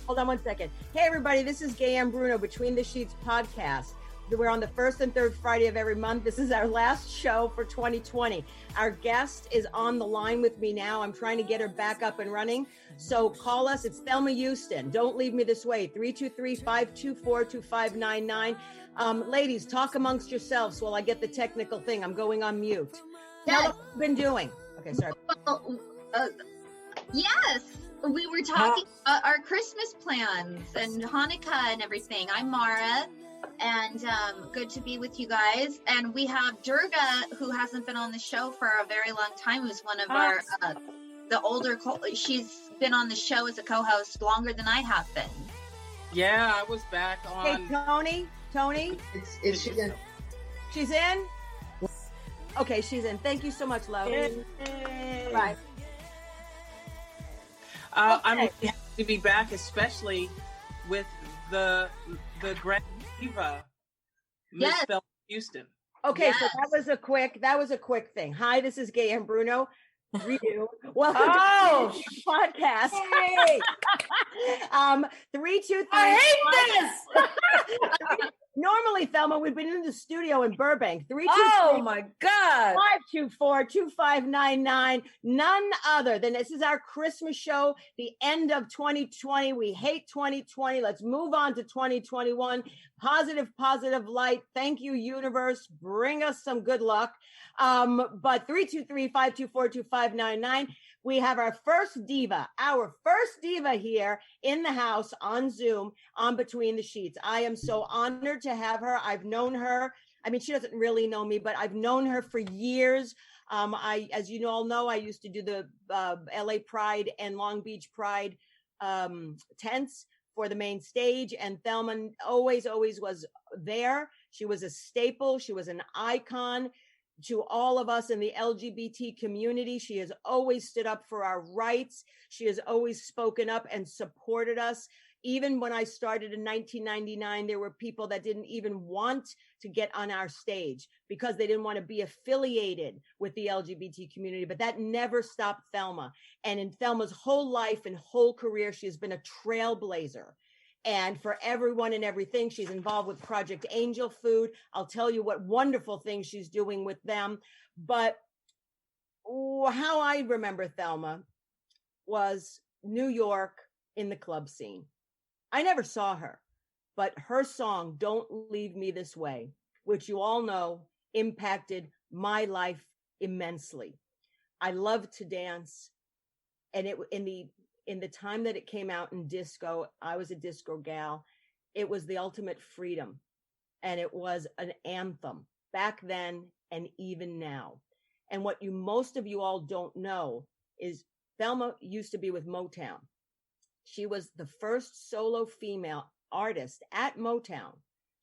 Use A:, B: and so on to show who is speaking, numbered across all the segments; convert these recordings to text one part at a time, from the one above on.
A: Hold on 1 second. Hey, everybody, this is Gaye Ann Bruno, Between the Sheets podcast. We're on the first and third Friday of every month. This is our last show for 2020. Our guest is on the line with me now. I'm trying to get her back up and running. So call us. It's Thelma Houston. Don't leave me this way. 323-524-2599. Ladies, talk amongst yourselves while I get the technical thing. I'm going on mute. Tell us what you've been doing. Okay, sorry.
B: Well, yes. We were talking about our Christmas plans and Hanukkah and everything. I'm Mara, and good to be with you guys. And we have Durga, who hasn't been on the show for a very long time, who's one of our, the older, she's been on the show as a co-host longer than I have been.
C: Yeah, I was back on.
A: Hey, Tony?
D: She's in.
A: She's in? Okay, she's in. Thank you so much, love. Bye.
C: I'm really happy to be back, especially with the grand diva, Miss Thelma Houston.
A: Okay,
B: yes.
A: So that was a quick thing. Hi, this is Gaye Ann Bruno. Welcome to the podcast. Hey. 323.
D: I hate this.
A: Normally, Thelma, we've been in the studio in Burbank. 323.
D: Oh my God.
A: 524-2599. None other than this is our Christmas show, the end of 2020. We hate 2020. Let's move on to 2021. Positive light. Thank you, universe. Bring us some good luck. But 323-524-2599. We have our first diva here in the house on Zoom on Between the Sheets. I am so honored to have her. I've known her. I mean, she doesn't really know me, but I've known her for years. As you all know, I used to do the LA Pride and Long Beach Pride tents for the main stage. And Thelma always was there. She was a staple. She was an icon to all of us in the LGBT community. She has always stood up for our rights. She has always spoken up and supported us. Even when I started in 1999, there were people that didn't even want to get on our stage because they didn't want to be affiliated with the LGBT community. But that never stopped Thelma. And in Thelma's whole life and whole career, she has been a trailblazer. And for everyone and everything, she's involved with Project Angel Food. I'll tell you what wonderful things she's doing with them. But how I remember Thelma was New York in the club scene. I never saw her, but her song, Don't Leave Me This Way, which you all know impacted my life immensely. I loved to dance. And in the time that it came out in disco, I was a disco gal. It was the ultimate freedom. And it was an anthem back then and even now. And what most of you all don't know is Thelma used to be with Motown. She was the first solo female artist at Motown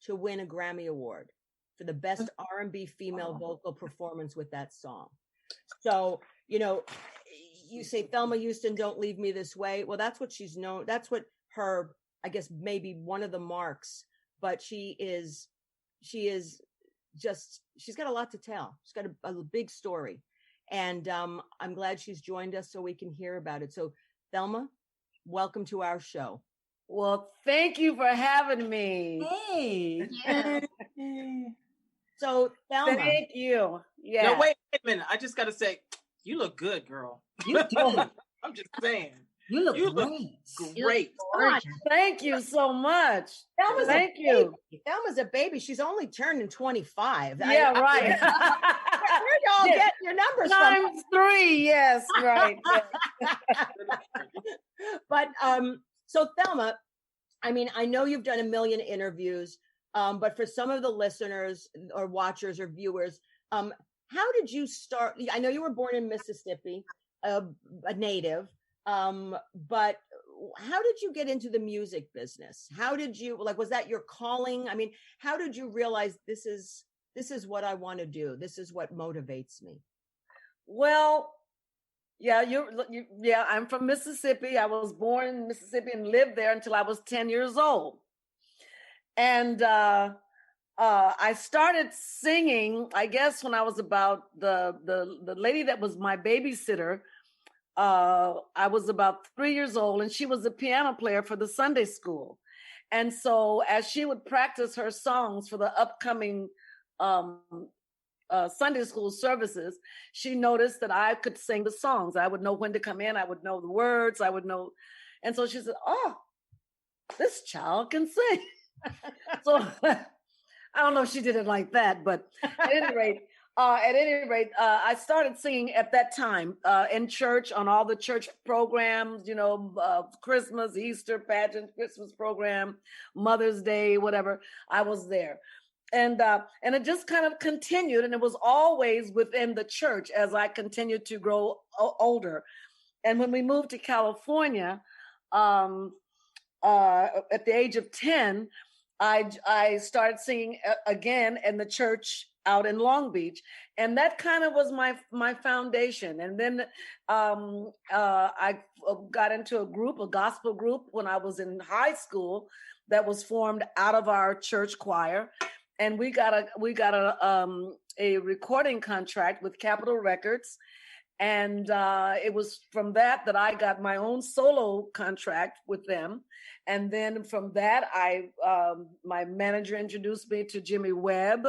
A: to win a Grammy Award for the best R&B female vocal performance with that song. So, you say, Thelma Houston, don't leave me this way. Well, that's what she's known. That's what her, I guess, maybe one of the marks, but she's got a lot to tell. She's got a big story. And I'm glad she's joined us so we can hear about it. So Thelma, welcome to our show.
D: Well, thank you for having me.
A: Hey.
B: Yeah.
A: So Thelma.
D: Thank you. Yeah.
C: No, wait a minute. I just got to say, you look good, girl.
D: You do.
C: I'm just saying.
D: You look
C: great.
D: Thank you so much.
A: Thank you. Thelma's a baby. She's only turning 25.
D: Yeah, right.
A: Where y'all get your numbers
D: Times 3. Yes, right.
A: But so Thelma, I mean, I know you've done a million interviews, but for some of the listeners or watchers or viewers, how did you start? I know you were born in Mississippi, a native, but how did you get into the music business? How did you, was that your calling? I mean, how did you realize this is what I want to do? This is what motivates me.
D: Well, yeah, I'm from Mississippi. I was born in Mississippi and lived there until I was 10 years old. And I started singing, I guess, when I was about the lady that was my babysitter. I was about 3 years old, and she was a piano player for the Sunday school. And so as she would practice her songs for the upcoming Sunday school services, she noticed that I could sing the songs. I would know when to come in. I would know the words. I would know. And so she said, oh, this child can sing. So I don't know if she did it like that, but at any rate, I started singing at that time in church on all the church programs, Christmas, Easter pageant, Christmas program, Mother's Day, whatever. I was there. And it just kind of continued, and it was always within the church as I continued to grow older. And when we moved to California, at the age of 10, I started singing again in the church out in Long Beach, and that kind of was my foundation. And then I got into a gospel group when I was in high school that was formed out of our church choir, and we got a recording contract with Capitol Records. And it was from that I got my own solo contract with them. And then from that, my manager introduced me to Jimmy Webb.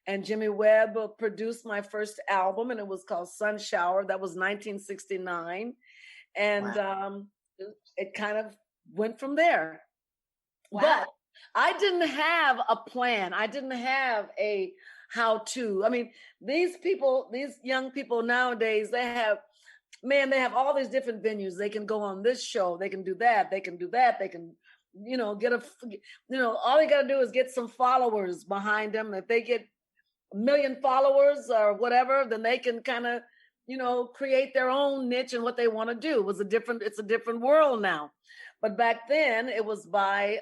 D: And Jimmy Webb produced my first album, and it was called Sun Shower. That was 1969. And wow. It kind of went from there. Wow. But I didn't have a plan. I didn't have a how-to. I mean, these young people nowadays, they have all these different venues. They can go on this show. They can do that. They can, all they got to do is get some followers behind them. If they get 1 million followers or whatever, then they can kind of, create their own niche and what they want to do. It's a different world now. But back then it was by,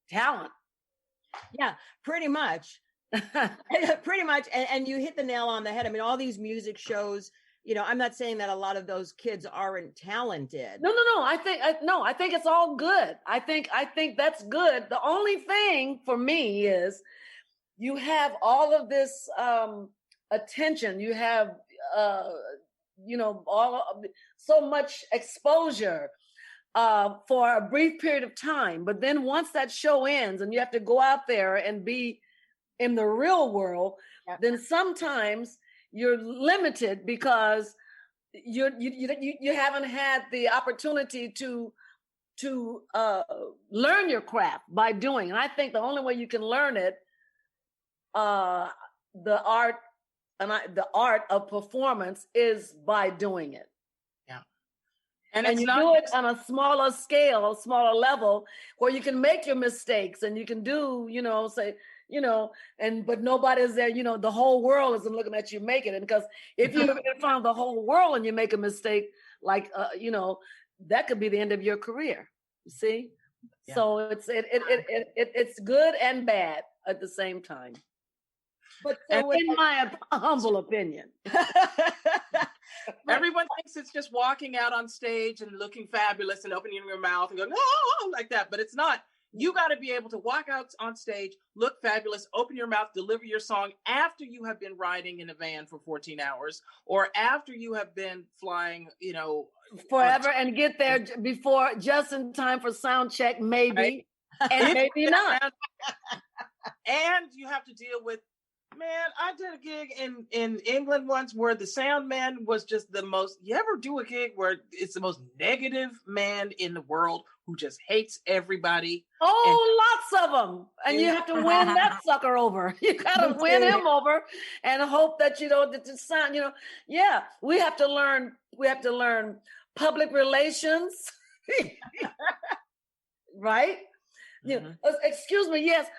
D: talent.
A: Yeah, pretty much. Pretty much. And you hit the nail on the head. I mean, all these music shows, I'm not saying that a lot of those kids aren't talented.
D: No. I think it's all good. I think that's good. The only thing for me is you have all of this attention. You have, so much exposure for a brief period of time. But then once that show ends and you have to go out there and be in the real world, then sometimes you're limited because you haven't had the opportunity to learn your craft by doing. And I think the only way you can learn it, the art of performance, is by doing it. And you do it on a smaller scale, smaller level, where you can make your mistakes and you can do, but nobody's there, the whole world isn't looking at you making it. Because if you're in front of the whole world and you make a mistake, that could be the end of your career. You see? Yeah. So it's good and bad at the same time. But in my humble opinion.
C: Everyone thinks it's just walking out on stage and looking fabulous and opening your mouth and going, oh, like that. But it's not. You got to be able to walk out on stage, look fabulous, open your mouth, deliver your song after you have been riding in a van for 14 hours or after you have been flying,
D: forever, and get there just in time for sound check, maybe, right? And maybe not.
C: And you have to deal with, man, I did a gig in England once where the sound man was just the most, you ever do a gig where it's the most negative man in the world who just hates everybody?
D: Oh, lots of them. And you have to win that sucker over. You got to win him over and hope that, that the sound, we have to learn public relations. Right? Mm-hmm. Excuse me. Yes.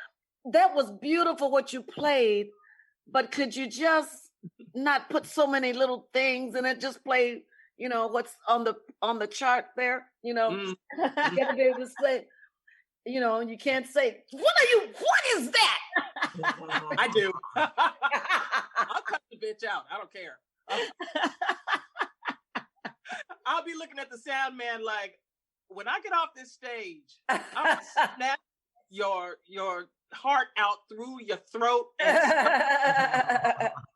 D: That was beautiful what you played. But could you just not put so many little things and it just play, what's on the chart there, You gotta be able to say, you can't say, what is that?
C: I do. I'll cut the bitch out. I don't care. I'll be looking at the sound man like, when I get off this stage, I'm gonna snap your heart out through your throat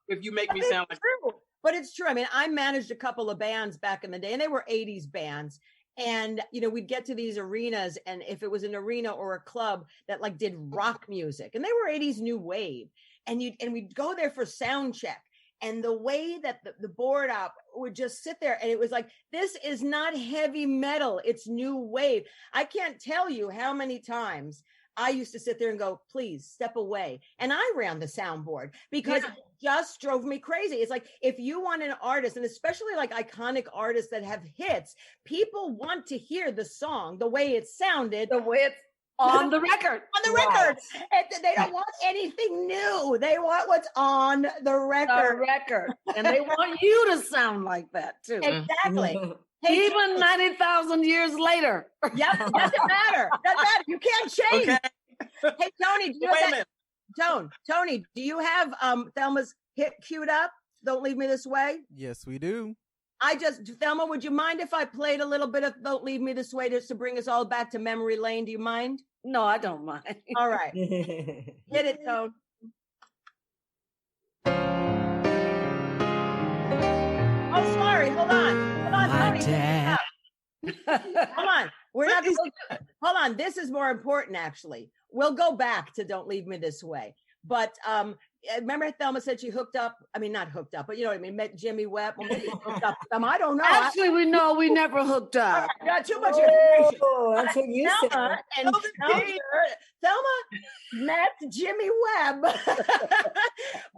C: if you make me sound like
A: true. But it's true. I mean, I managed a couple of bands back in the day, and they were 80s bands. And, you know, we'd get to these arenas, and if it was an arena or a club that like did rock music, and they were 80s new wave, and we'd go there for sound check. And the way that the board op would just sit there, and it was like, this is not heavy metal, it's new wave. I can't tell you how many times I used to sit there and go, please step away. And I ran the soundboard because it just drove me crazy. It's like, if you want an artist, and especially like iconic artists that have hits, people want to hear the song the way it sounded,
D: the way it's on the record.
A: On the record. And they don't want anything new. They want what's on the record.
D: The record. And they want you to sound like that too.
A: Exactly.
D: Hey, even 90,000 years later.
A: Yep, doesn't matter. Doesn't matter. You can't change.
C: Okay.
A: Hey, Tony, do you have that? Tony, do you have Thelma's hit queued up? Don't Leave Me This Way?
E: Yes, we do.
A: Thelma, would you mind if I played a little bit of Don't Leave Me This Way just to bring us all back to memory lane? Do you mind?
D: No, I don't mind.
A: All right. Hit it, Tone. Oh, sorry. Hold on. Tony. Come on. We're not. Hold on. This is more important, actually. We'll go back to Don't Leave Me This Way. But remember Thelma said she hooked up, I mean, not hooked up, but you know what I mean, met Jimmy Webb. Well, maybe hooked up with them. I don't know.
D: Actually, we never hooked up.
A: Got too much information.
F: Oh, that's what you
A: Thelma
F: said.
A: and Thelma met Jimmy Webb.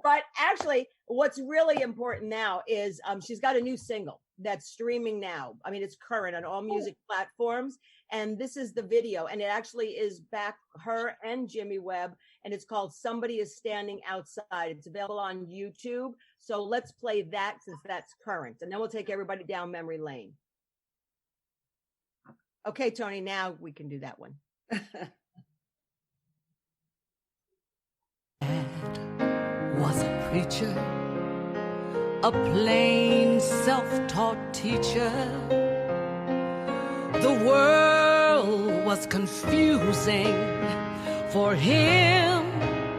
A: But actually, what's really important now is she's got a new single that's streaming now. I mean, it's current on all music platforms. And this is the video. And it actually is back her and Jimmy Webb. And it's called Somebody Is Standing Outside. It's available on YouTube. So let's play that since that's current. And then we'll take everybody down memory lane. Okay, Tony, now we can do that one.
G: Was a preacher, a plain self-taught teacher. The world was confusing for him,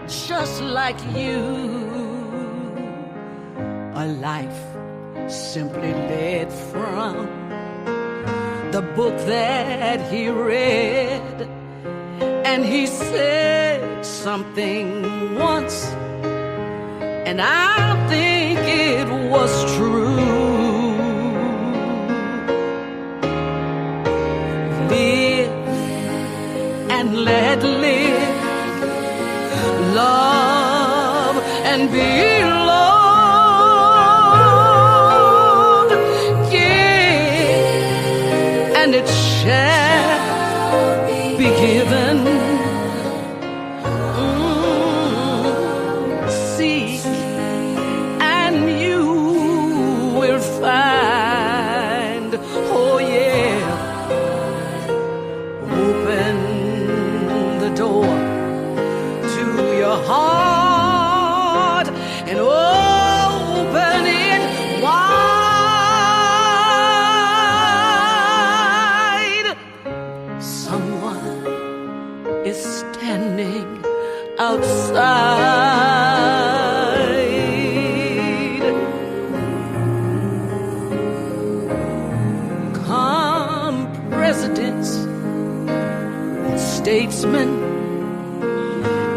G: just like you. A life simply led from the book that he read. And he said something once, and I think it was true. Live and let live, love and be loved. Give and it shall be given. Seek and you will find. Oh yeah. Open the door to your heart and open it wide. Someone is standing outside. Come, presidents, statesmen,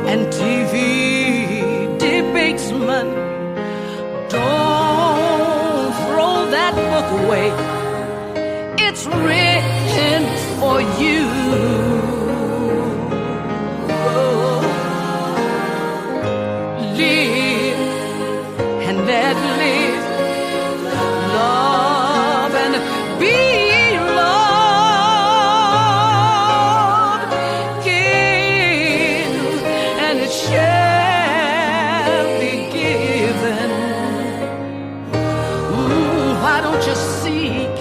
G: and TV debatesmen, don't throw that book away. It's written for you. Oh. Live and let live, love and be loved. Give and it shall be given. Why don't you seek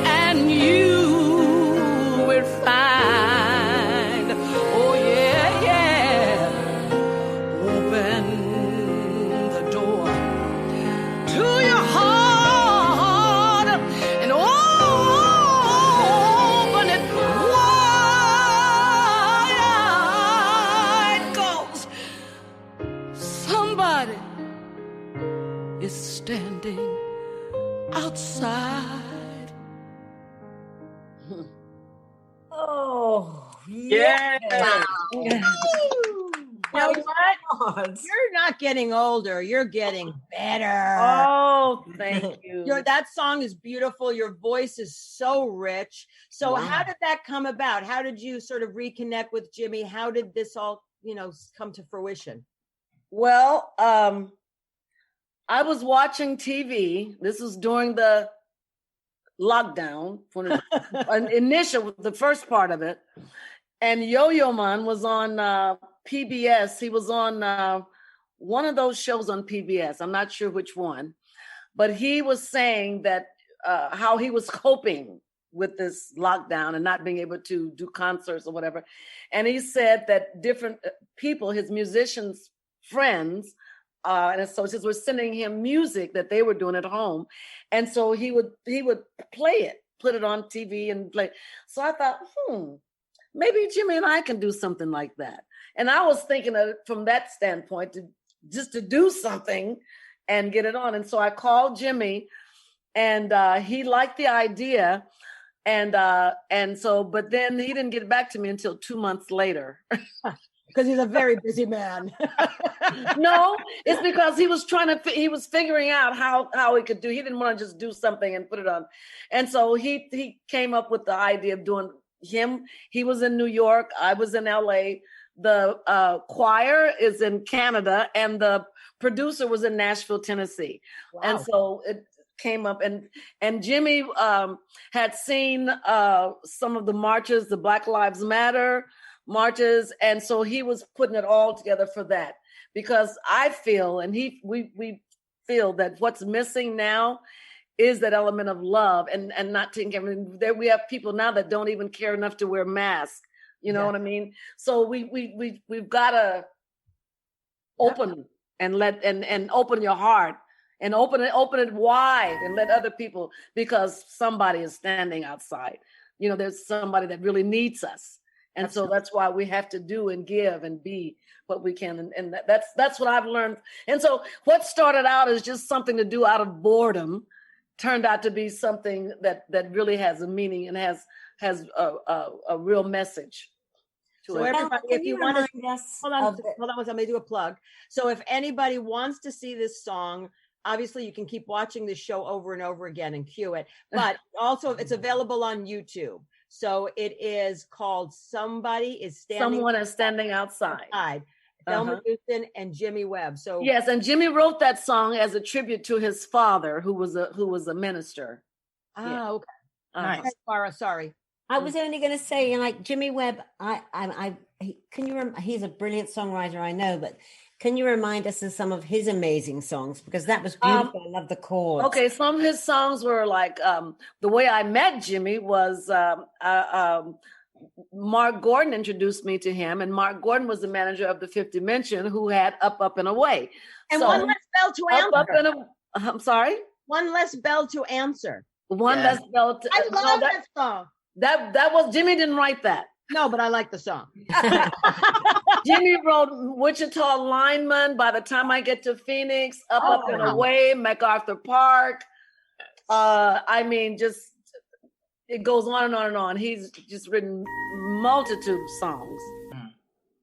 G: and you will find? outside.
E: Oh,
C: Yeah.
A: You know what? You're not getting older. You're getting better.
D: Oh, thank you.
A: That song is beautiful. Your voice is so rich. So how did that come about? How did you sort of reconnect with Jimmy? How did this all, come to fruition?
D: Well, I was watching TV. This was during the lockdown, the first part of it. And Yo-Yo Man was on PBS. He was on one of those shows on PBS. I'm not sure which one, but he was saying that how he was coping with this lockdown and not being able to do concerts or whatever. And he said that different people, his musicians, friends, and associates were sending him music that they were doing at home. And so he would play it, put it on TV and play. So I thought, maybe Jimmy and I can do something like that. And I was thinking of it from that standpoint, to do something and get it on. And so I called Jimmy, and he liked the idea. And so, but then he didn't get back to me until 2 months later.
A: Because he's a very busy man.
D: No, it's because he was figuring out how he could do. He didn't want to just do something and put it on. And so he came up with the idea of doing him. He was in New York. I was in LA. The choir is in Canada, and the producer was in Nashville, Tennessee. Wow. And so it came up, and Jimmy had seen some of the marches, the Black Lives Matter marches, and so he was putting it all together for that, because I feel, and we feel that what's missing now is that element of love and not taking care. I mean, there we have people now that don't even care enough to wear masks. You know what I mean? So we've got to open and open your heart and open it wide and let other people, because somebody is standing outside. There's somebody that really needs us. And so that's why we have to do and give and be what we can. And that's what I've learned. And so what started out as just something to do out of boredom turned out to be something that really has a meaning and has a real message.
A: So everybody, if you want to, hold on, let me do a plug. So if anybody wants to see this song, obviously you can keep watching this show over and over again and cue it, but also it's available on YouTube. So it is called Someone is Standing Outside. Thelma Houston and Jimmy Webb. So
D: yes, and Jimmy wrote that song as a tribute to his father, who was a minister.
A: Okay. Nice. Farah, sorry.
E: I was only going to say, like Jimmy Webb, he's a brilliant songwriter, I know, but can you remind us of some of his amazing songs? Because that was beautiful. I love the chords.
D: Okay, some of his songs were like, the way I met Jimmy was Mark Gordon introduced me to him, and Mark Gordon was the manager of the Fifth Dimension, who had Up and Away.
A: And so, one less bell to answer.
D: I'm sorry?
A: One less bell to answer.
D: Less bell to
A: I love that song.
D: That was, Jimmy didn't write that.
A: No, but I like the song.
D: Jimmy wrote Wichita Lineman, By the Time I Get to Phoenix, Up and Away, MacArthur Park. I mean, just, it goes on and on and on. He's just written multitude of songs.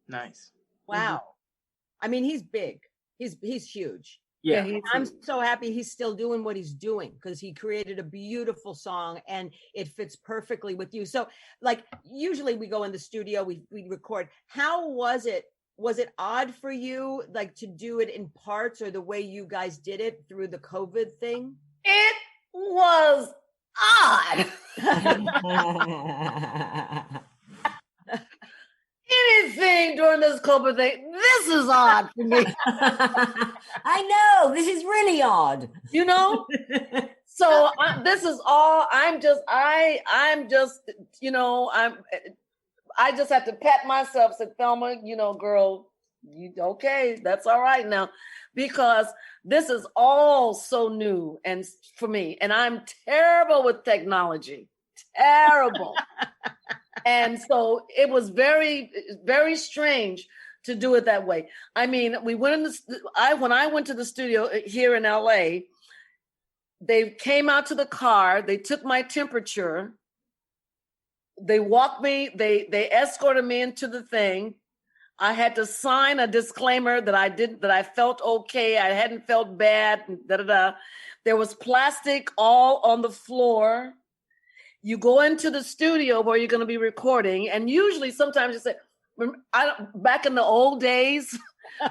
C: Nice.
A: Wow. Mm-hmm. I mean, he's big. He's huge.
C: Yeah.
A: I'm so happy he's still doing what he's doing, because he created a beautiful song and it fits perfectly with you. So like usually we go in the studio, we record. How was it? Was it odd for you, like, to do it in parts, or the way you guys did it through the COVID thing?
D: It was odd. Anything during this COVID thing, this is odd for me.
E: I know, this is really odd.
D: So this is all. I just have to pat myself. Say, Thelma, girl, okay, that's all right now, because this is all so new and for me, and I'm terrible with technology. Terrible. And so it was very, very strange to do it that way. I mean, we went when I went to the studio here in LA, they came out to the car. They took my temperature. They walked me. They escorted me into the thing. I had to sign a disclaimer that I felt okay. I hadn't felt bad. There was plastic all on the floor. You go into the studio where you're going to be recording, and usually sometimes you say, back in the old days,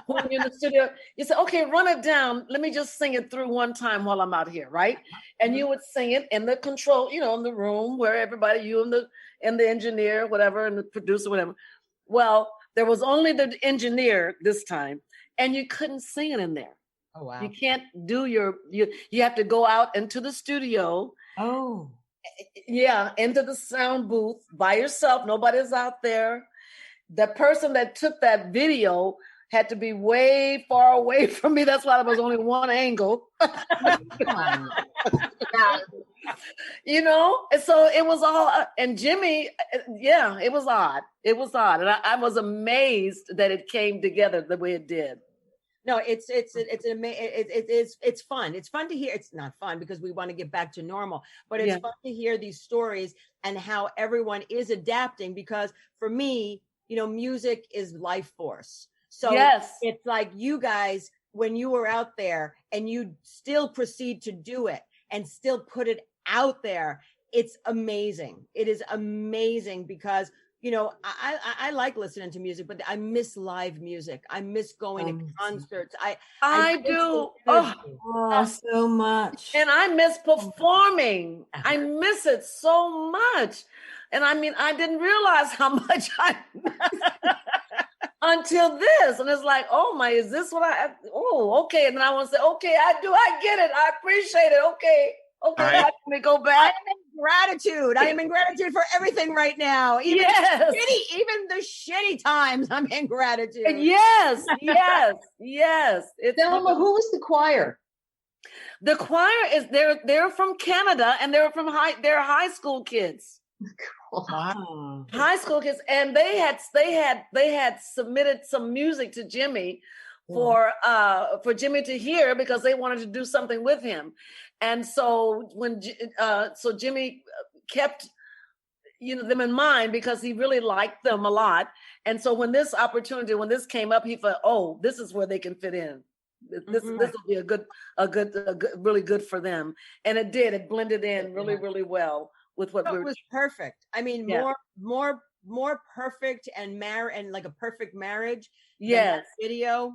D: when you're in the studio, you say, okay, run it down. Let me just sing it through one time while I'm out here, right? And you would sing it in the control, in the room where everybody, you and the engineer, whatever, and the producer, whatever. Well, there was only the engineer this time, and you couldn't sing it in there.
A: Oh, wow.
D: You can't do you have to go out into the studio.
E: Oh.
D: Yeah, into the sound booth by yourself. Nobody's out there. The person that took that video had to be way far away from me. That's why there was only one angle. And so it was all, and Jimmy, it was odd. It was odd. And I was amazed that it came together the way it did.
A: No, it's fun. It's fun to hear. It's not fun because we want to get back to normal, but it's fun to hear these stories and how everyone is adapting, because for me, music is life force. So it's like you guys, when you were out there and you still proceed to do it and still put it out there, it's amazing. It is amazing because, I like listening to music, but I miss live music. I miss going to concerts.
D: I do.
E: So much.
D: And I miss performing. I miss it so much. And I mean, I didn't realize how much I until this. And it's like, is this what okay. And then I want to say, okay, I get it. I appreciate it. Okay, let me go back.
A: I am in gratitude for everything right now. Even the shitty times, I'm in gratitude.
D: Yes.
F: Thelma, who was the choir?
D: The choir is they're from Canada, and they're high school kids.
E: Wow.
D: High school kids, and they had submitted some music to Jimmy for Jimmy to hear, because they wanted to do something with him. And so so Jimmy kept them in mind because he really liked them a lot. And so when this came up, he thought, this is where they can fit in. This will be a good, really good for them. And it did. It blended in really, really well with what
A: it was perfect. I mean, more perfect and like a perfect marriage.
D: Yes.
A: Video.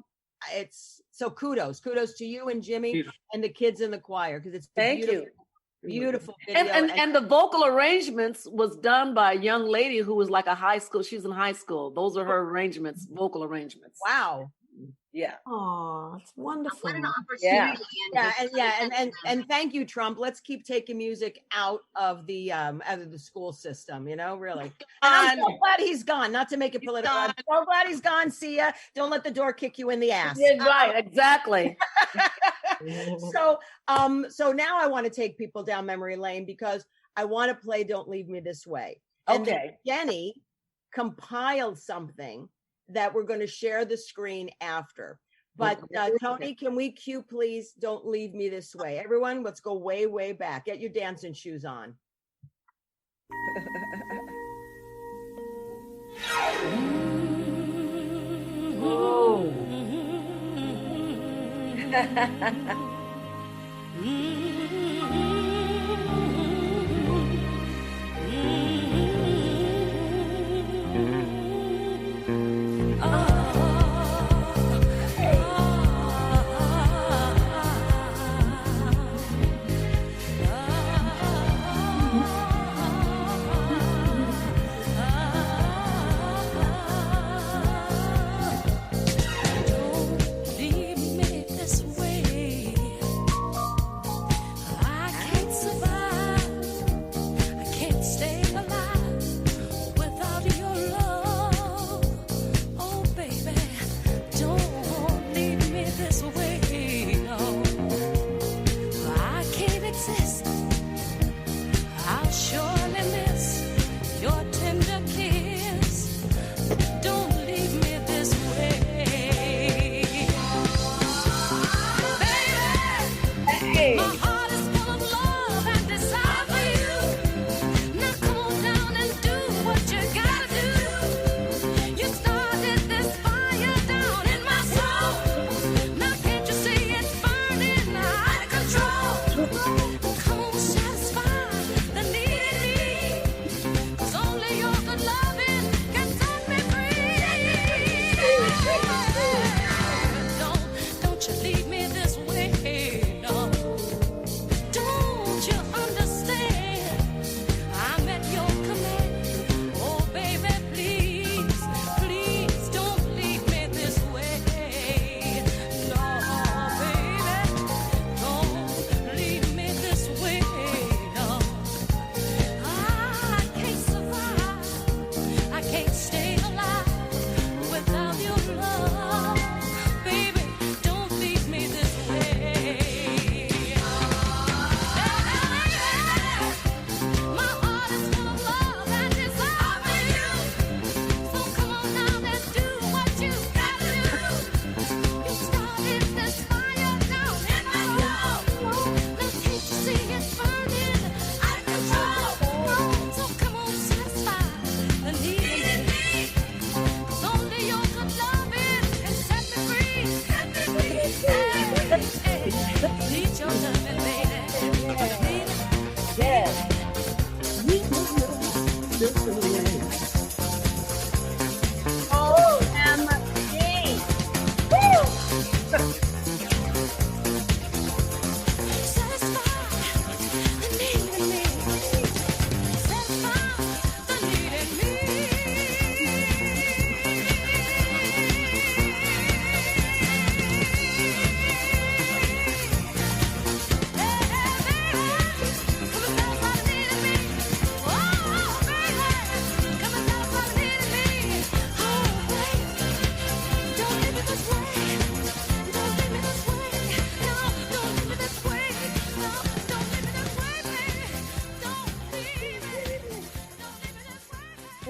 A: It's so kudos to you and Jimmy and the kids in the choir, because it's beautiful video.
D: And the vocal arrangements was done by a young lady who was like she's in high school. Those are her arrangements, vocal arrangements.
A: Wow.
D: Yeah.
E: Oh, it's wonderful.
B: What an opportunity.
A: And thank you, Trump. Let's keep taking music out of the school system, really. And I'm so glad he's gone. Not to make it political. I'm so glad he's gone. See ya. Don't let the door kick you in the ass.
D: Yeah, right, exactly.
A: So now I want to take people down memory lane, because I want to play Don't Leave Me This Way. And
D: okay.
A: Jenny compiled something that we're going to share the screen after. But Tony, can we cue, please, Don't Leave Me This Way? Everyone, let's go way, way back. Get your dancing shoes on.
D: Oh.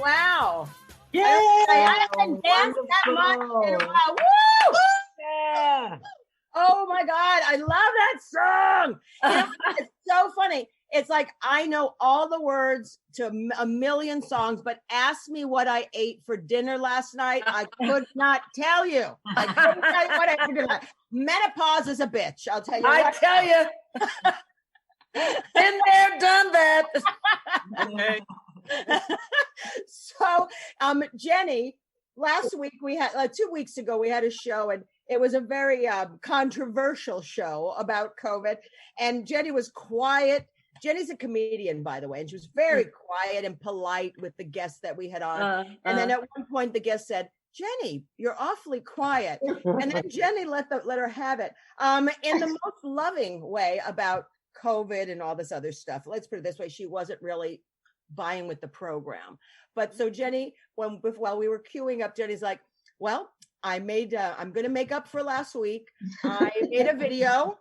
A: Wow.
E: Yeah.
A: I haven't danced that much in a while. Woo!
E: Yeah.
A: Oh my God, I love that song. You know, it's so funny. It's like I know all the words to a million songs, but ask me what I ate for dinner last night. I could not tell you. I couldn't tell you what I ate for dinner. Menopause is a bitch. I'll tell you.
D: I
A: what.
D: tell you. Been there, done that.
C: Okay.
A: So, Jenny, last week we had 2 weeks ago we had a show, and it was a very controversial show about COVID. And Jenny was quiet. Jenny's a comedian, by the way, and she was very quiet and polite with the guests that we had on. And then at one point, the guest said, "Jenny, you're awfully quiet." And then Jenny let her have it in the most loving way about COVID and all this other stuff. Let's put it this way: she wasn't really buying with the program. But so Jenny, while we were queuing up, Jenny's like, "Well, I'm going to make up for last week. I made a video."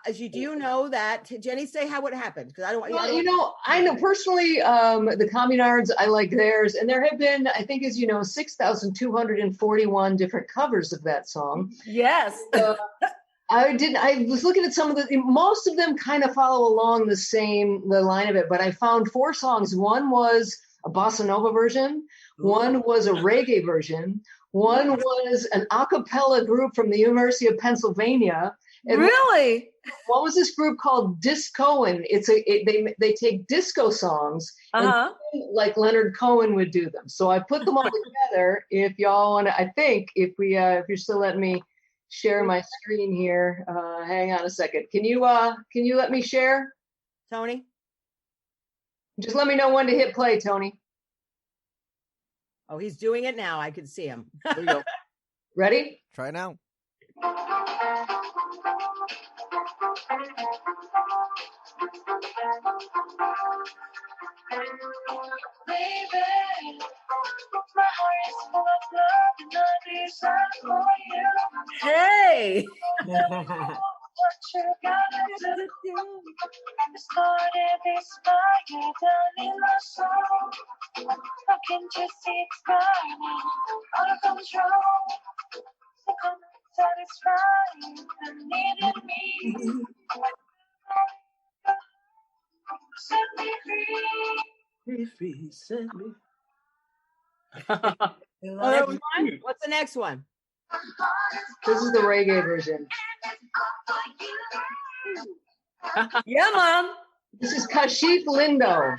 A: As you do know that, Jenny, say how it happened, because I don't want.
F: Well, I know personally the Communards. I like theirs, and there have been, I think, as you know, 6,241 different covers of that song.
D: Yes.
F: I was looking at some of most of them kind of follow along the line of it, but I found 4 songs. One was a bossa nova version. One was a reggae version. One was an a cappella group from the University of Pennsylvania. And
D: really?
F: What was this group called Discoin? They take disco songs and like Leonard Cohen would do them. So I put them all together. If y'all want to, I think if you're still letting me share my screen here, hang on a second. Can you let me share,
A: Tony?
F: Just let me know when to hit play, Tony.
A: Oh, he's doing it now. I can see him.
F: There you go. Ready?
H: Try it now.
G: Baby, my heart is full of love and I desire for you.
D: Hey.
G: What you gotta do? Started this fire down in my soul. I can just see it's burning out of control. So come satisfying the need in me. Set me free.
C: Set me.
A: What's the next one?
F: This is the reggae version.
D: Yeah, Mom.
F: This is Kashif Lindo.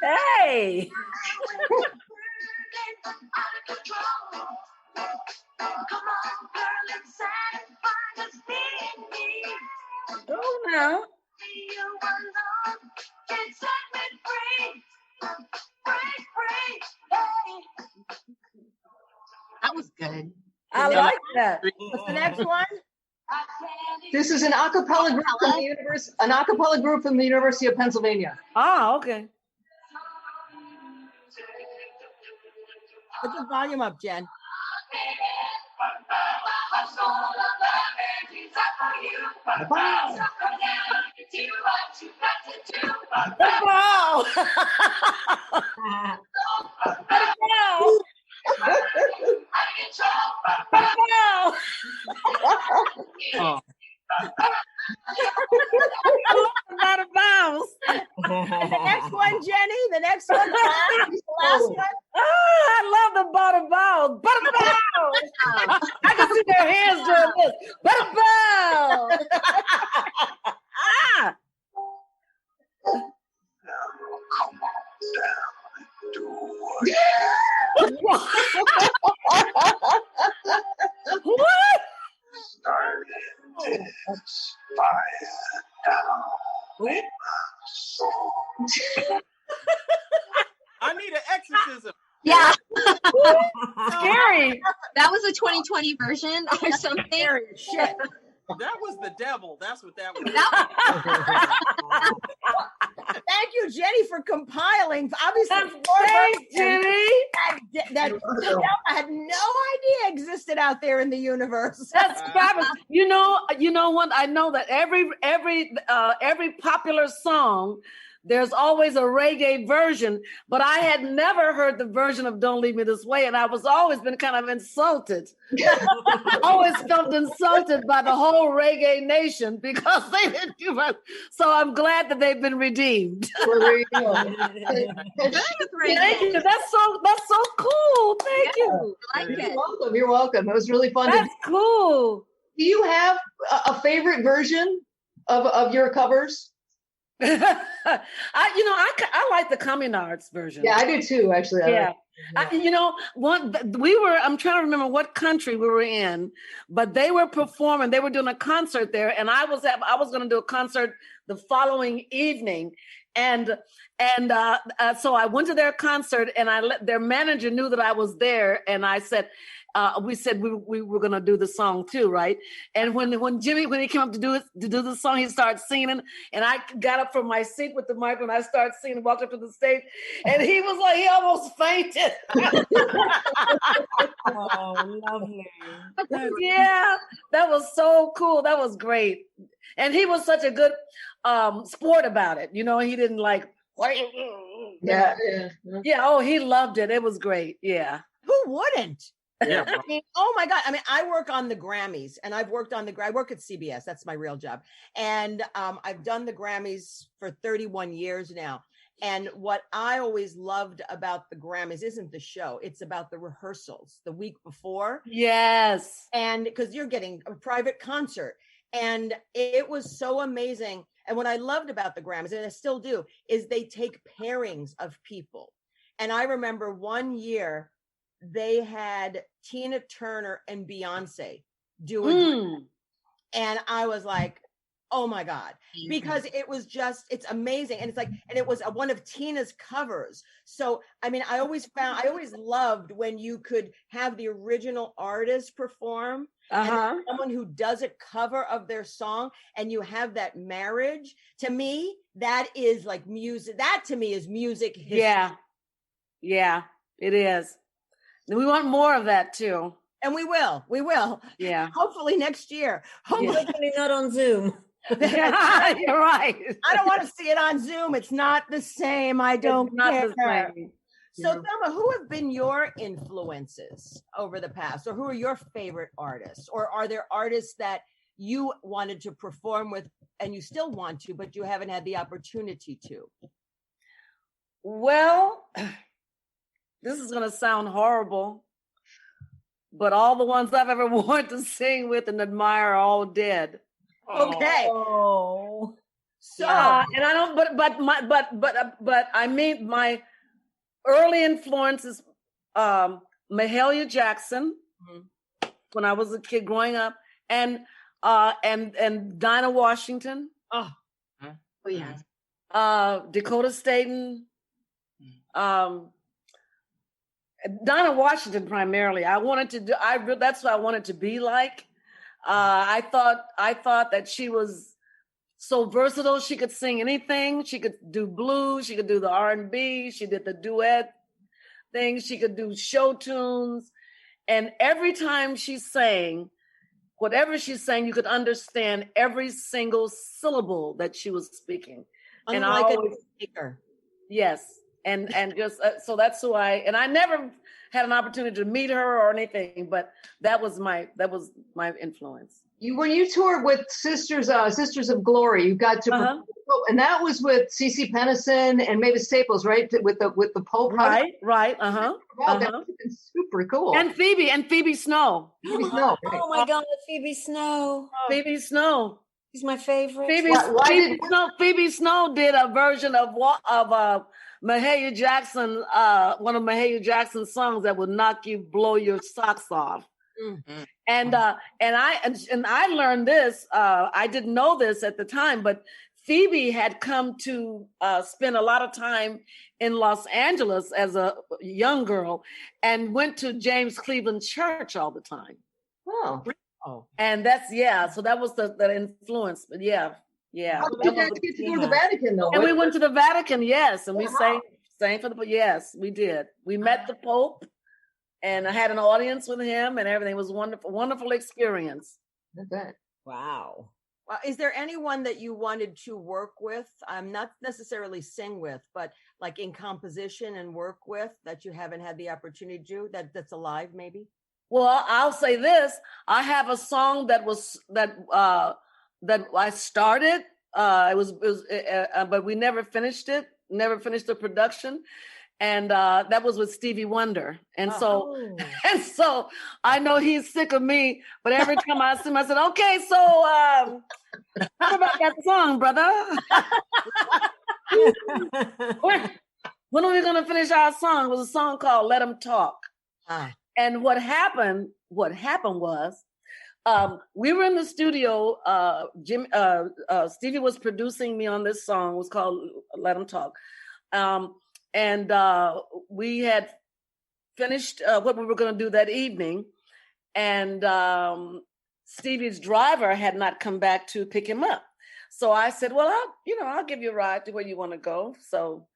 D: Hey. Oh, now.
B: That was good.
D: I like that.
A: What's the next one?
F: This is an a cappella group from the University of Pennsylvania.
D: Oh, okay.
A: Put the volume up, Jen.
D: Wow.
C: Oh.
D: Not a mouse.
A: The next one, Jenny. The next one. The last one.
D: Oh, I love the butter balls. Butter balls. I can see their hands doing this. Butter balls. Ah.
G: Come on down and do
D: What?
G: started this fire down in my soul.
C: I need an exorcism.
B: Yeah,
D: Scary.
B: that was a 2020 version or something.
A: Scary as shit.
C: That was the devil. That's what that was.
A: Thank you, Jenny, for compiling. Obviously,
D: Thanks, Jenny.
A: that I had no idea existed out there in the universe.
D: That's fabulous. You know what? I know that every popular song, there's always a reggae version, but I had never heard the version of "Don't Leave Me This Way," and I was always been kind of insulted. Always felt insulted by the whole reggae nation because they didn't do it. So I'm glad that they've been redeemed.
F: Well, there you go.
D: Thank you. That's so cool. Thank you.
B: I like it.
F: You're welcome. It was really fun.
D: That's cool.
F: Do you have a favorite version of your covers?
D: I like the Communards version.
F: Yeah, I do too, actually.
D: Yeah. I'm trying to remember what country we were in, but they were performing, they were doing a concert there, and I was going to do a concert the following evening. And so I went to their concert, and their manager knew that I was there, and I said, we said we were going to do the song too, right? And when he came up to do the song, he started singing, and I got up from my seat with the microphone. I started singing, walked up to the stage, and he was like, he almost fainted.
E: Oh, lovely.
D: Yeah, that was so cool. That was great, and he was such a good sport about it. He didn't like.
F: Yeah.
D: Oh, he loved it. It was great. Yeah.
A: Who wouldn't?
C: Yeah.
A: I mean, oh my God. I mean, I work on the Grammys, and I work at CBS. That's my real job. And I've done the Grammys for 31 years now. And what I always loved about the Grammys isn't the show. It's about the rehearsals the week before.
D: Yes.
A: And because you're getting a private concert. And it was so amazing. And what I loved about the Grammys, and I still do, is they take pairings of people. And I remember one year, they had Tina Turner and Beyonce do it. And I was like, oh my God, because it's amazing. And it was one of Tina's covers. So, I mean, I always loved when you could have the original artist perform and someone who does a cover of their song, and you have that marriage. To me, that is like music. That to me is music history.
D: Yeah, it is. We want more of that too.
A: And we will.
D: Yeah.
A: Hopefully next year.
E: Hopefully not on Zoom.
D: Yeah, you're right.
A: I don't want to see it on Zoom. It's not the same. I don't care.
D: The same.
A: So Thelma, who have been your influences over the past, or who are your favorite artists? Or are there artists that you wanted to perform with and you still want to, but you haven't had the opportunity to?
D: Well, this is going to sound horrible, but all the ones I've ever wanted to sing with and admire are all dead.
A: Okay.
E: Oh.
A: So,
D: and I don't, but I mean, my early influences, Mahalia Jackson, when I was a kid growing up, and Dinah Washington.
B: Oh yeah.
D: Dakota Staten. Dinah Washington primarily. That's what I wanted to be like. I thought that she was so versatile. She could sing anything. She could do blues. She could do the R&B. She did the duet thing. She could do show tunes. And every time she sang, whatever she sang, you could understand every single syllable that she was speaking.
A: unlike a speaker.
D: Yes. And just so that's who and I never had an opportunity to meet her or anything, but that was my influence.
F: When you toured with Sisters of Glory, you got to and that was with CeCe Peniston and Mavis Staples, right? With the Pope.
D: Right.
F: Wow, that would have been super cool.
D: And Phoebe Snow.
F: Phoebe Snow. Right.
E: Oh my God, Phoebe Snow.
D: Phoebe Snow.
E: She's my favorite.
D: Phoebe Snow did a version of Mahalia Jackson, one of Mahalia Jackson's songs that would blow your socks off. Mm-hmm. And I learned this. I didn't know this at the time, but Phoebe had come to spend a lot of time in Los Angeles as a young girl, and went to James Cleveland Church all the time.
F: Oh.
D: And so that was the influence. But yeah, Yeah.
F: How did you guys get to go to the Vatican though?
D: And we went to the Vatican, yes, and we sang for the, yes, we did. We met the Pope, and I had an audience with him, and everything was wonderful, wonderful experience.
F: I bet.
E: Wow.
A: Well, is there anyone that you wanted to work with? Not necessarily sing with, but like in composition and work with that you haven't had the opportunity to do that's alive, maybe?
D: Well, I'll say this: I have a song that I started. But we never finished it. Never finished the production, and that was with Stevie Wonder. And so I know he's sick of me. But every time I see him, I said, "Okay, so how about that song, brother? When are we gonna finish our song?" It was a song called "Let 'Em Talk." And what happened was, we were in the studio. Stevie was producing me on this song. It was called "Let 'Em Talk," and we had finished what we were going to do that evening, and Stevie's driver had not come back to pick him up. So I said, "Well, I'll give you a ride to where you want to go." So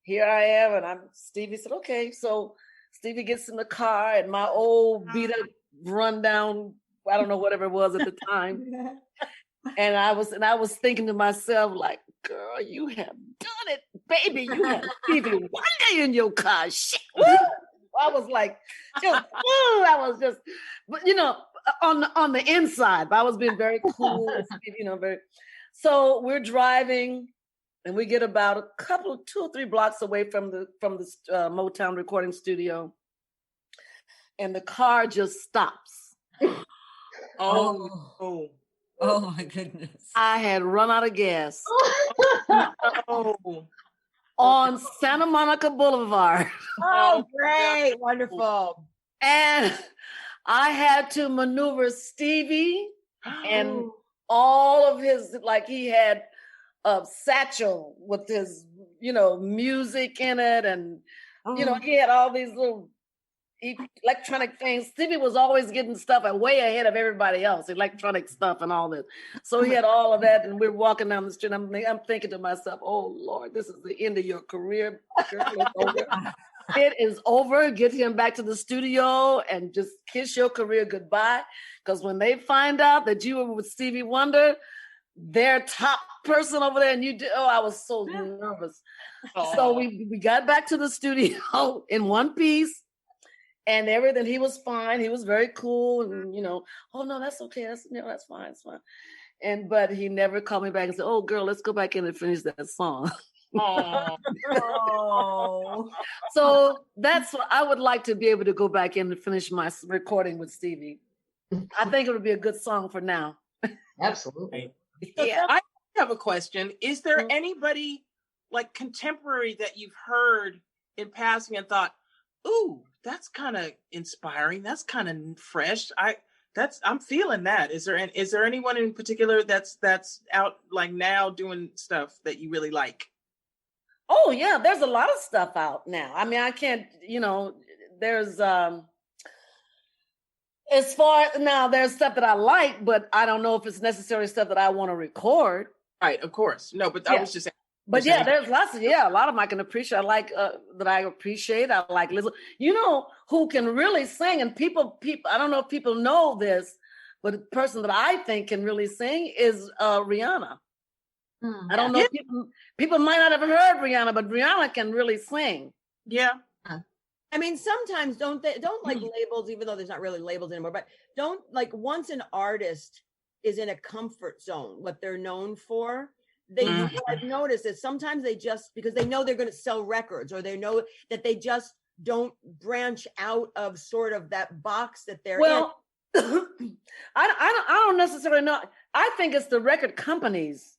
D: here I am, and Stevie said, "Okay." So Stevie gets in the car, and my old beat up, run down, I don't know, whatever it was at the time. And I was thinking to myself, like, girl, you have done it, baby. You have Stevie Wonder in your car. Shit. Woo! I was like, but on the inside, but I was being very cool, very. So we're driving, and we get about 2 or 3 blocks away from the Motown recording studio, and the car just stops.
E: Oh my goodness!
D: I had run out of gas on Santa Monica Boulevard.
A: Oh, great, wonderful!
D: And I had to maneuver Stevie and all of his, like, he had a satchel with his, music in it. And, he had all these little electronic things. Stevie was always getting stuff way ahead of everybody else, electronic stuff and all this. So he had all of that. And we're walking down the street. I'm thinking to myself, oh, Lord, this is the end of your career. It's over. It is over. Get him back to the studio and just kiss your career goodbye. Because when they find out that you were with Stevie Wonder, their top person over there, and you did, I was so nervous. So we got back to the studio in one piece, and everything. He was fine. He was very cool, and oh no, that's okay. That's fine. It's fine. But he never called me back and said, "Oh, girl, let's go back in and finish that song." So that's what I would like to be able to go back in and finish my recording with Stevie. I think it would be a good song for now.
F: Absolutely.
C: Yeah. I have a question. Is there anybody like contemporary that you've heard in passing and thought, ooh, that's kind of inspiring. That's kind of fresh. I'm feeling that. Is there anyone in particular that's out like now doing stuff that you really like?
D: Oh yeah, there's a lot of stuff out now. I mean, I can't, there's as far now, there's stuff that I like, but I don't know if it's necessarily stuff that I want to record.
C: Right, of course. No, but I was just saying.
D: But yeah, there's lots of, a lot of them I can appreciate. I like that I appreciate. I like Liz. Who can really sing, and people, I don't know if people know this, but the person that I think can really sing is Rihanna. I don't know. People might not have heard Rihanna, but Rihanna can really sing.
C: Yeah.
A: I mean, sometimes don't like labels, even though there's not really labels anymore, but don't like once an artist is in a comfort zone, what they're known for, I've noticed that sometimes they just, because they know they're going to sell records, or they know that they just don't branch out of sort of that box that they're in.
D: I don't necessarily know. I think it's the record companies.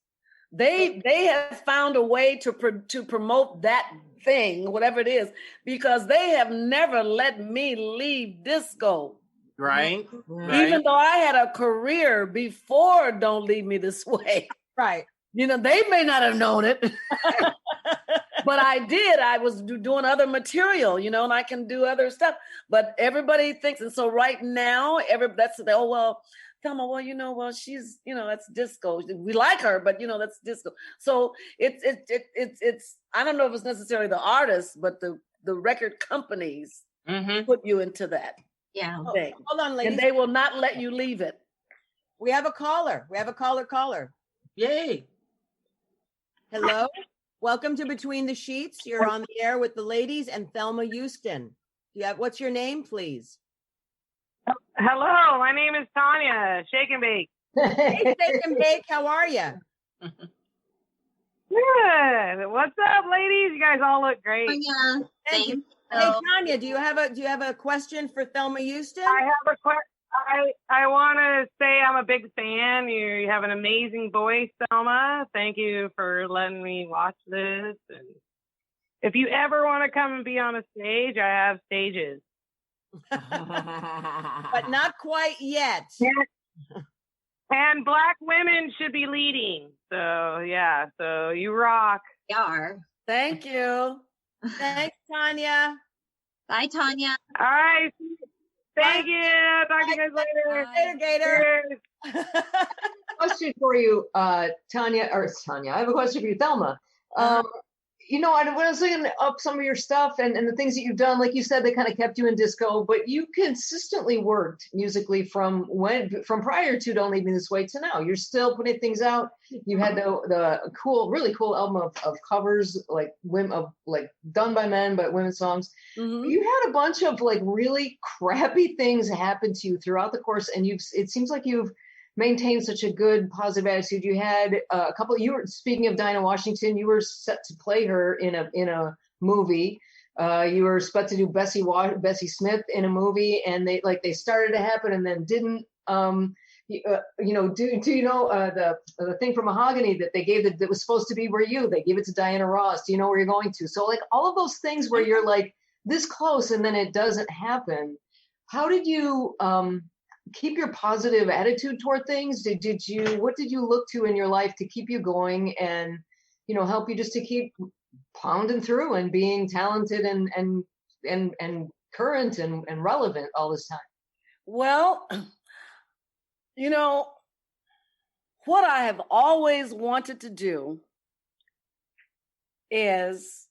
D: They have found a way to promote that thing, whatever it is, because they have never let me leave disco.
C: Right.
D: Even though I had a career before Don't Leave Me This Way.
A: Right.
D: They may not have known it. But I was doing other material, you know, and I can do other stuff. But everybody thinks, and so right now, Thelma, well, you know, well, she's, you know, that's disco. We like her, but you know, that's disco. So it's I don't know if it's necessarily the artists, but the record companies put you into that thing.
A: Hold on, ladies.
D: And they will not let you leave it.
A: We have a caller. Caller.
C: Yay.
A: Hello. Welcome to Between the Sheets. You're on the air with the ladies and Thelma Houston. What's your name, please?
H: Hello, my name is Tanya. Shake and Bake.
A: Hey, Shake and Bake. How are you?
H: Good. What's up, ladies? You guys all look great.
B: Tanya,
A: Thank you. Hey, Tanya, do you have a question for Thelma Houston?
H: I have a question. I want to say I'm a big fan. You have an amazing voice, Thelma. Thank you for letting me watch this. And if you ever want to come and be on a stage, I have stages.
A: But not quite yet.
H: And Black women should be leading. So yeah, so you rock.
B: We are.
D: Thank you.
A: Thanks, Tanya.
B: Bye, Tanya.
H: All right. Thank you. Talk to you guys later.
A: Later, Gator.
F: Question for you, Tanya. I have a question for you, Thelma. You know, when I was looking up some of your stuff and the things that you've done, like you said, they kind of kept you in disco, but you consistently worked musically from prior to Don't Leave Me This Way to now. You're still putting things out. You had the really cool album of covers, like done by men, but women's songs. Mm-hmm. You had a bunch of like really crappy things happen to you throughout the course, and it seems like you've maintained such a good positive attitude. You had you were, speaking of Dinah Washington, you were set to play her in a movie. You were supposed to do Bessie Smith in a movie, and they started to happen and then didn't. Do you know the thing from Mahogany that they gave that was supposed to be Were You? They gave it to Diana Ross. Do you know where you're going to? So like all of those things where you're like this close and then it doesn't happen. How did you keep your positive attitude toward things? What did you look to in your life to keep you going and, you know, help you just to keep pounding through and being talented and current and relevant all this time?
D: Well, you know, what I have always wanted to do is,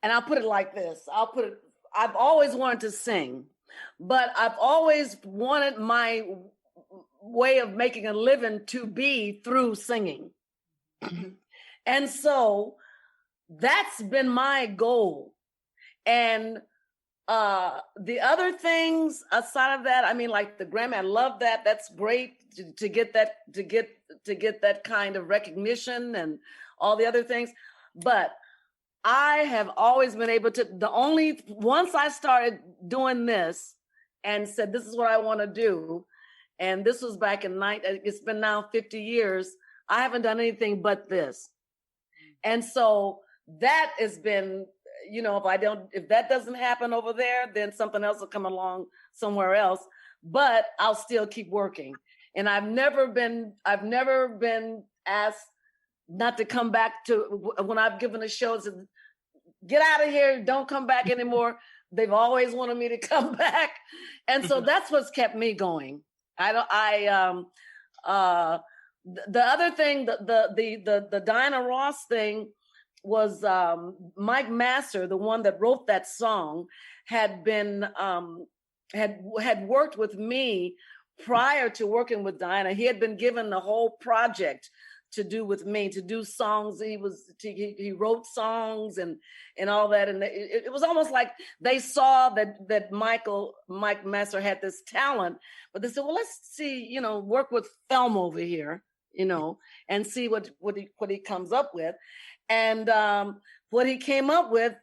D: and I'll put it like this, I've always wanted to sing. But I've always wanted my way of making a living to be through singing. And so that's been my goal. And the other things aside of that, I mean, like the Grammy, I love that. That's great to get that kind of recognition and all the other things. But I have always been able to, once I started doing this and said, this is what I want to do. And this was back in it's been now 50 years. I haven't done anything but this. And so that has been, you know, if that doesn't happen over there, then something else will come along somewhere else, but I'll still keep working. And I've never been asked not to come back to when I've given a show, said, get out of here, don't come back anymore. They've always wanted me to come back. And so that's what's kept me going. The other thing, the Diana Ross thing was Mike Masser, the one that wrote that song, had worked with me prior to working with Diana. He had been given the whole project to do with me, to do songs. He wrote songs and all that. And it was almost like they saw that Mike Masser had this talent, but they said, well, let's see, you know, work with Thelma over here, you know, and see what he comes up with. And what he came up with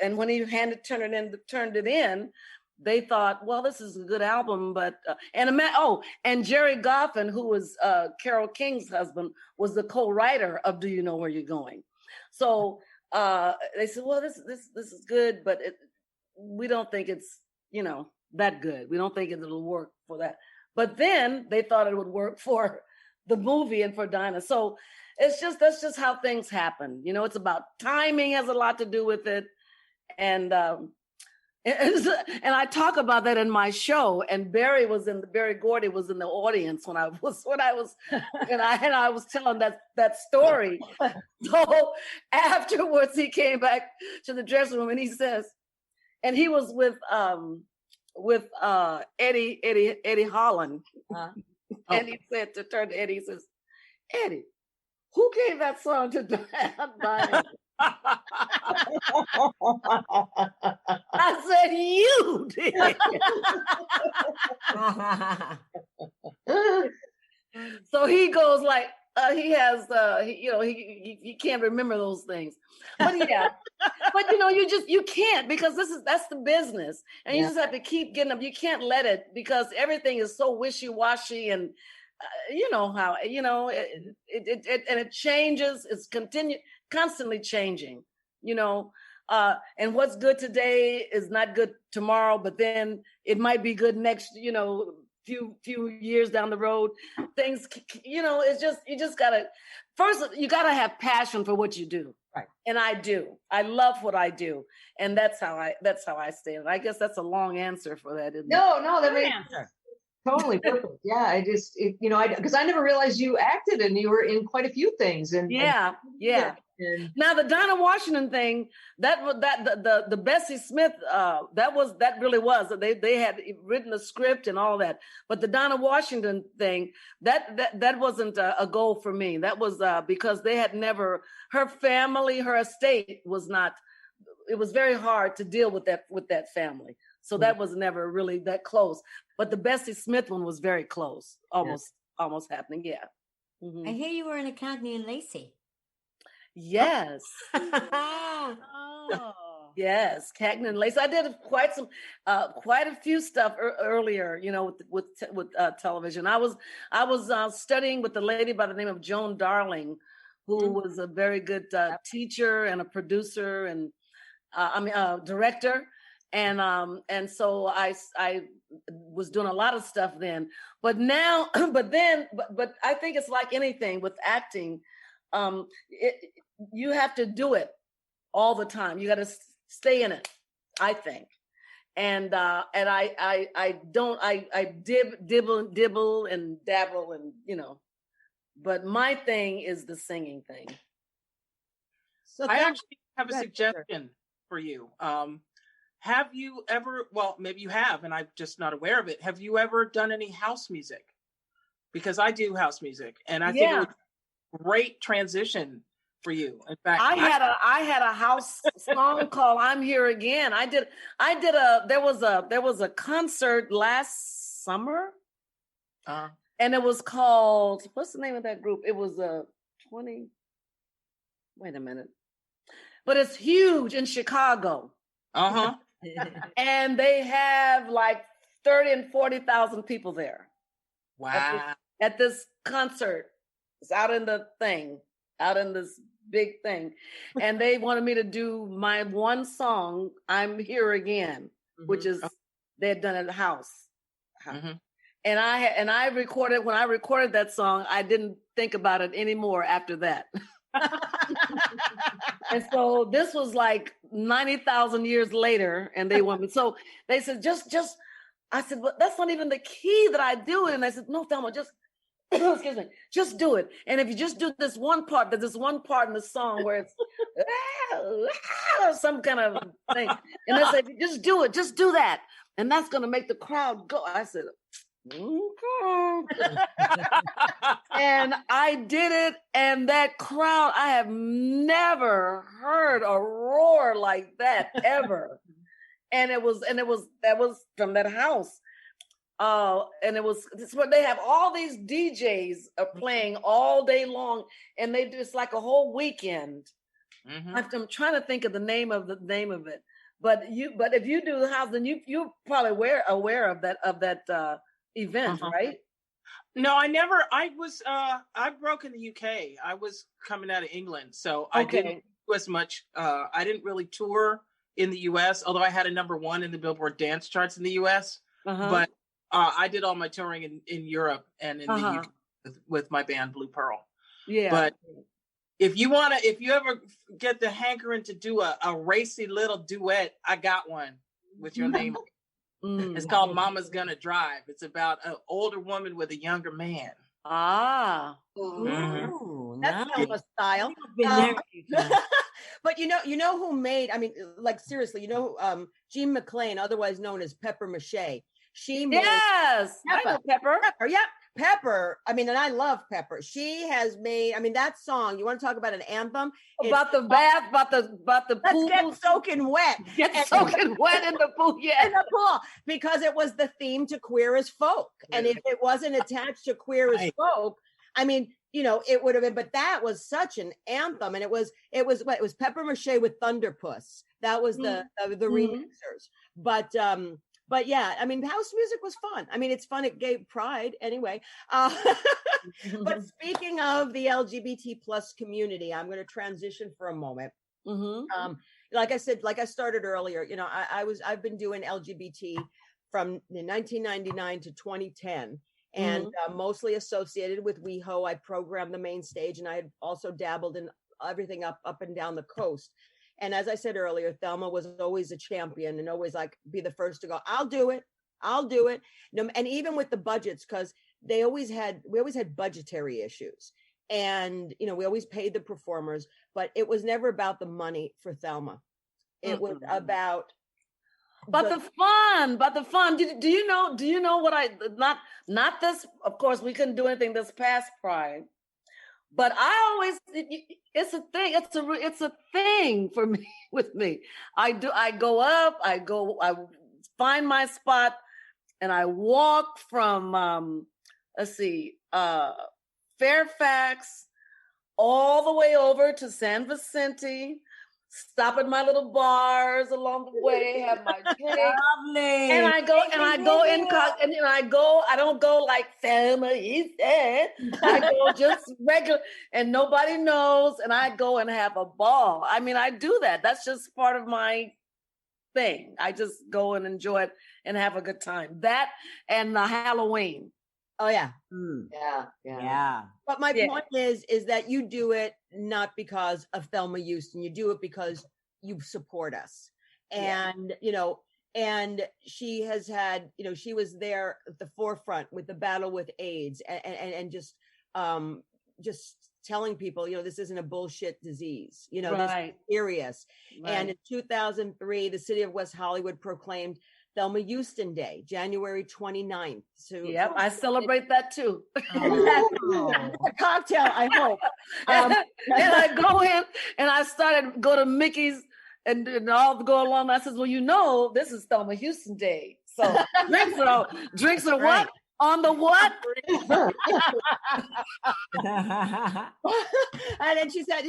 D: and when he turned it in, they thought, well, this is a good album, but and Jerry Goffin, who was Carole King's husband, was the co-writer of Do You Know Where You're Going? So they said, well, this is good, but we don't think it's, you know, that good. We don't think it'll work for that. But then they thought it would work for the movie and for Dinah. So that's just how things happen. You know, it's about timing has a lot to do with it. And I talk about that in my show. And Barry Gordy was in the audience when I was telling that story. So afterwards he came back to the dressing room and he says, and he was with Eddie Holland. And he said to turn to Eddie, he says, Eddie, who gave that song to Diane? I said, you did. So he goes like, he can't remember those things. But yeah, but you can't, because that's the business. And you just have to keep getting them. You can't let it, because everything is so wishy-washy, and you know how, it changes. It's constantly changing, and what's good today is not good tomorrow, but then it might be good next, few years down the road. Things, it's just, you gotta have passion for what you do.
E: Right.
D: And I love what I do. And that's how I stay. And I guess that's a long answer for that, isn't it?
F: No, that makes sense. Totally perfect. Yeah, because I never realized you acted, and you were in quite a few things. And
D: yeah. Now the Dinah Washington thing, the Bessie Smith, that really was they had written a script and all that. But the Dinah Washington thing, that wasn't a goal for me. That was because they had never, her family, her estate was not. It was very hard to deal with that family. So that was never really that close. But the Bessie Smith one was very close, almost happening. Yeah. Mm-hmm.
E: I hear you were in a Cagney and Lacey.
D: Yes. Yes, Cagney and Lacey. I did quite a few stuff earlier, with television. I was studying with a lady by the name of Joan Darling, who was a very good teacher and a producer and director. And so I was doing a lot of stuff then, but now, but I think it's like anything with acting. You have to do it all the time. You got to stay in it, I think. And I dibble and dabble and, but my thing is the singing thing.
C: So I actually have a suggestion for you. Have you ever, well, maybe you have, and I'm just not aware of it. Have you ever done any house music? Because I do house music, and I think it was a great transition for you. In fact,
D: I had a house song called "I'm Here Again." There was a concert last summer, and it was called, what's the name of that group? It was wait a minute, but it's huge in Chicago. And they have like 30 and 40,000 people there.
C: Wow.
D: At this concert. It's out in this big thing. And they wanted me to do my one song, "I'm Here Again," which is, they had done at the house. And when I recorded that song, I didn't think about it anymore after that. And so this was like 90,000 years later, and they want me. So they said, I said, but that's not even the key that I do it. And I said, no, Thelma, just, excuse me, just do it. And if you just do this one part, there's this one part in the song where it's some kind of thing. And they said, just do it, just do that. And that's going to make the crowd go. I said, okay. And I did it, and that crowd, I have never heard a roar like that ever. And that was from that house. And it's what they have, all these DJs are playing all day long, and they do, it's like a whole weekend. I'm trying to think of the name of it. But if you do the house, then you're probably aware of that event, right?
C: No, I broke in the UK. I was coming out of England, so I didn't do as much. I didn't really tour in the US, although I had a #1 in the Billboard dance charts in the US. But I did all my touring in Europe and in the UK. with my band Blue Pearl.
D: Yeah.
C: But if you ever get the hankering to do a racy little duet, I got one with your name. It's called Mama's Gonna Drive. It's about an older woman with a younger man.
D: Ah.
E: Ooh,
A: That's
E: nice.
A: Thelma style.
E: I've been there a few times.
A: But you know who made, I mean, like seriously, Jean McClain, otherwise known as Pepper Mache. She made
D: Yes. I know Pepper.
A: Pepper, yeah. Pepper. I mean, and I love Pepper. She has made, I mean, that song, you want to talk about an anthem?
D: About the bath, about the pool.
A: Let's get soaking wet.
D: Get soaking wet in the pool, yeah.
A: In the pool, because it was the theme to Queer as Folk. And if it wasn't attached to Queer as Folk, I mean, it would have been, but that was such an anthem. And it was Pepper Mache with Thunderpuss. That was the remixers. But yeah, I mean, house music was fun. I mean, it's fun at Gay Pride anyway. But speaking of the LGBT plus community, I'm going to transition for a moment. Like I said, like I started earlier, I've been doing LGBT from 1999 to 2010. And mostly associated with WeHo. I programmed the main stage, and I had also dabbled in everything up and down the coast. And as I said earlier, Thelma was always a champion and always like be the first to go, I'll do it. And even with the budgets, because we always had budgetary issues. And, we always paid the performers, but it was never about the money for Thelma. It was about the fun. Do you know what not this, of course, we couldn't do anything this past Pride. But it's a thing. It's a thing for me. With me, I go up. I find my spot, and I walk from Fairfax all the way over to San Vicente. Stop at my little bars along the way, have my drink.
E: Lovely.
D: And I don't go like Thelma, he said. I go just regular, and nobody knows, and I go and have a ball. I mean, I do that. That's just part of my thing. I just go and enjoy it and have a good time. That and the Halloween.
A: Oh yeah.
F: Yeah.
A: But my point is that you do it not because of Thelma Houston. You do it because you support us. And, and she has had, she was there at the forefront with the battle with AIDS and just telling people, this isn't a bullshit disease, this is serious. Right. And in 2003, the city of West Hollywood proclaimed Thelma Houston Day, January 29th. So
D: I celebrate that too.
A: A cocktail, I hope.
D: And I go in and I go to Mickey's and all go along. I says, well, this is Thelma Houston Day. So drinks are what? On the what?
A: And then she said,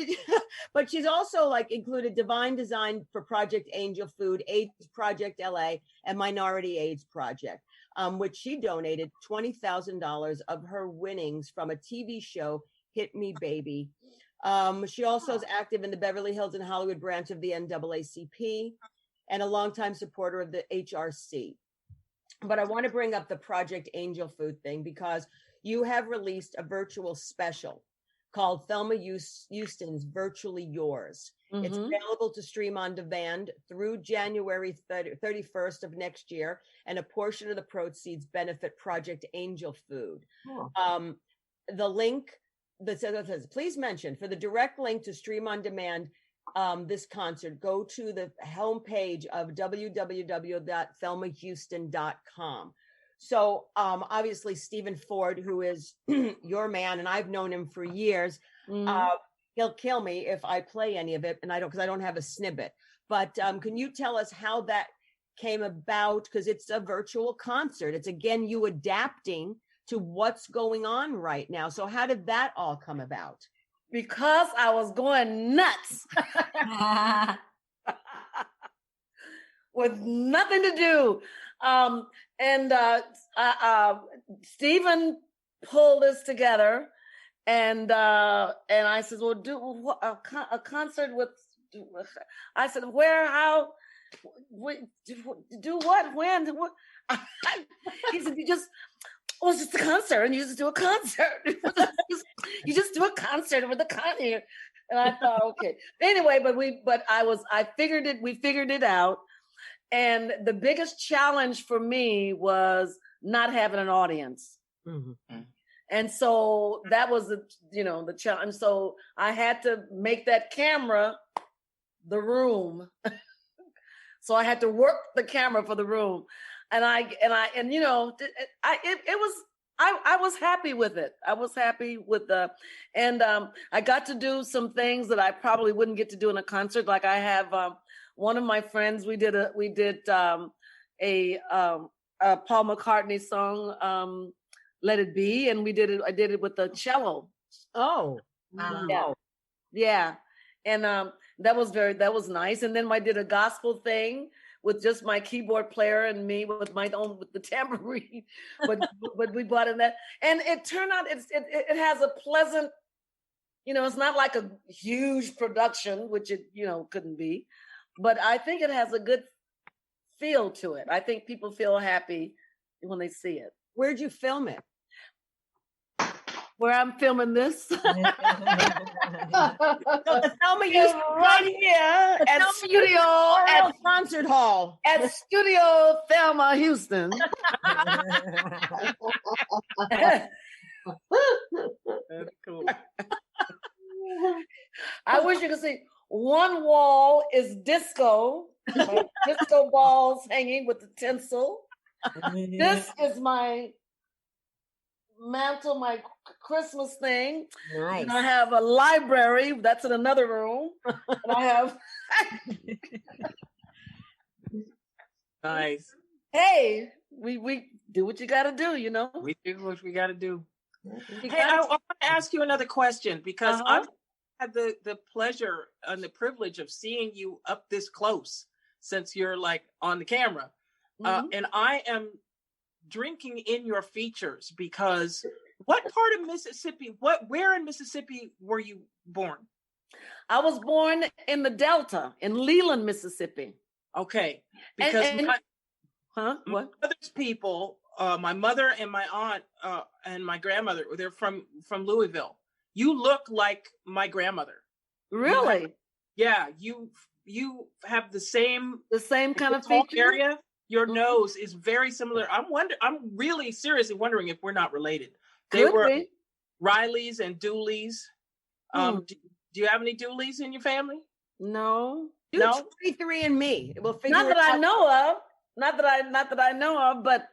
A: but she's also like included Divine Design for Project Angel Food, AIDS Project LA, and Minority AIDS Project, which she donated $20,000 of her winnings from a TV show, Hit Me Baby. She also is active in the Beverly Hills and Hollywood branch of the NAACP and a longtime supporter of the HRC. But I want to bring up the Project Angel Food thing because you have released a virtual special called Thelma Houston's Virtually Yours. It's available to stream on demand through January 31st of next year, and a portion of the proceeds benefit Project Angel Food. The link that says, please mention, for the direct link to stream on demand this concert, go to the homepage of www.thelmahouston.com. So obviously Stephen Ford, who is your man, and I've known him for years, he'll kill me if I play any of it, and because I don't have a snippet. But can you tell us how that came about? Because it's a virtual concert. It's again you adapting to what's going on right now. So how did that all come about?
D: Because I was going nuts with nothing to do. Stephen pulled us together, and I said, well, do a concert with, I said, where, how, do what, when, what? He said, you just, well, it's just a concert, and you just do a concert. You just do a concert with a concert. And I thought, okay. Anyway, we figured it out. And the biggest challenge for me was not having an audience. Mm-hmm. And so that was the challenge. So I had to make that camera the room. So I had to work the camera for the room. And I was happy with it. I was happy with I got to do some things that I probably wouldn't get to do in a concert. Like I have one of my friends, we did a Paul McCartney song, Let It Be, and I did it with the cello.
A: Oh, wow.
D: Yeah. And that was nice. And then I did a gospel thing with just my keyboard player and me with the tambourine, but we brought in that, and it turned out it has a pleasant, it's not like a huge production, which it couldn't be, but I think it has a good feel to it. I think people feel happy when they see it.
A: Where'd you film it?
D: Where I'm filming this.
A: So the Thelma Houston
D: right here at Studio at
A: Concert Hall.
D: At Studio Thelma Houston.
C: That's cool.
D: I wish you could see. One wall is disco, like disco balls hanging with the tinsel. This is my mantle, my Christmas thing.
E: Nice.
D: And I have a library that's in another room. And I have
C: Nice.
D: Hey, we do what you gotta do,
C: We do what we gotta do. Hey, I want to ask you another question, because I've had the pleasure and the privilege of seeing you up this close since you're like on the camera. And I am drinking in your features, because what part of Mississippi, where in Mississippi were you born?
D: I was born in the Delta, in Leland, Mississippi.
C: Okay. Because
D: what?
C: My mother's people, my mother and my aunt and my grandmother, they're from Louisville. You look like my grandmother.
D: Really?
C: You have the same
D: kind of feature
C: area. Your nose is very similar. I'm really seriously wondering if we're not related. They were Rileys and Dooleys. Do you have any Dooleys in your family?
D: No.
A: No. 23 and me. We'll figure
D: Not that I know of. Not that I know of. But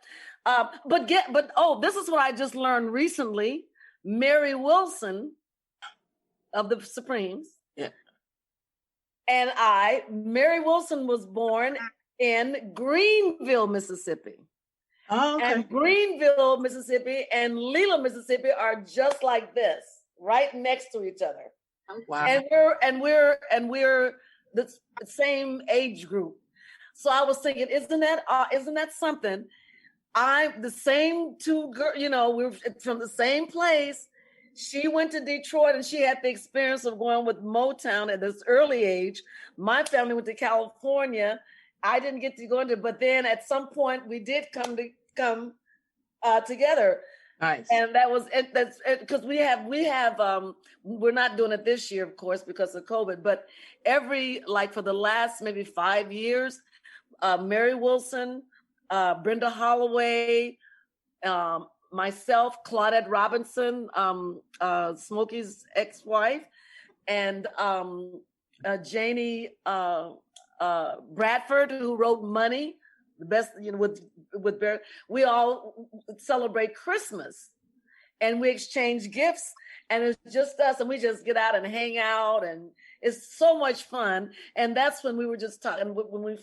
D: this is what I just learned recently. Mary Wilson of the Supremes.
C: Yeah.
D: And Mary Wilson was born in Greenville, Mississippi.
C: Oh, okay.
D: And Greenville, Mississippi and Leland, Mississippi are just like this, right next to each other.
C: Wow.
D: And we're the same age group. So I was thinking, isn't that something? The same two girls, we're from the same place. She went to Detroit and she had the experience of going with Motown at this early age. My family went to California. I didn't get to go into, but then at some point we did come together.
C: Nice.
D: And that was it. That's because we have. We're not doing it this year, of course, because of COVID. But for the last maybe 5 years, Mary Wilson, Brenda Holloway, myself, Claudette Robinson, Smokey's ex-wife, and Janie Bradford, who wrote Money, the best, with Barry. We all celebrate Christmas and we exchange gifts, and it's just us, and we just get out and hang out, and it's so much fun. And that's when we were just talking, when we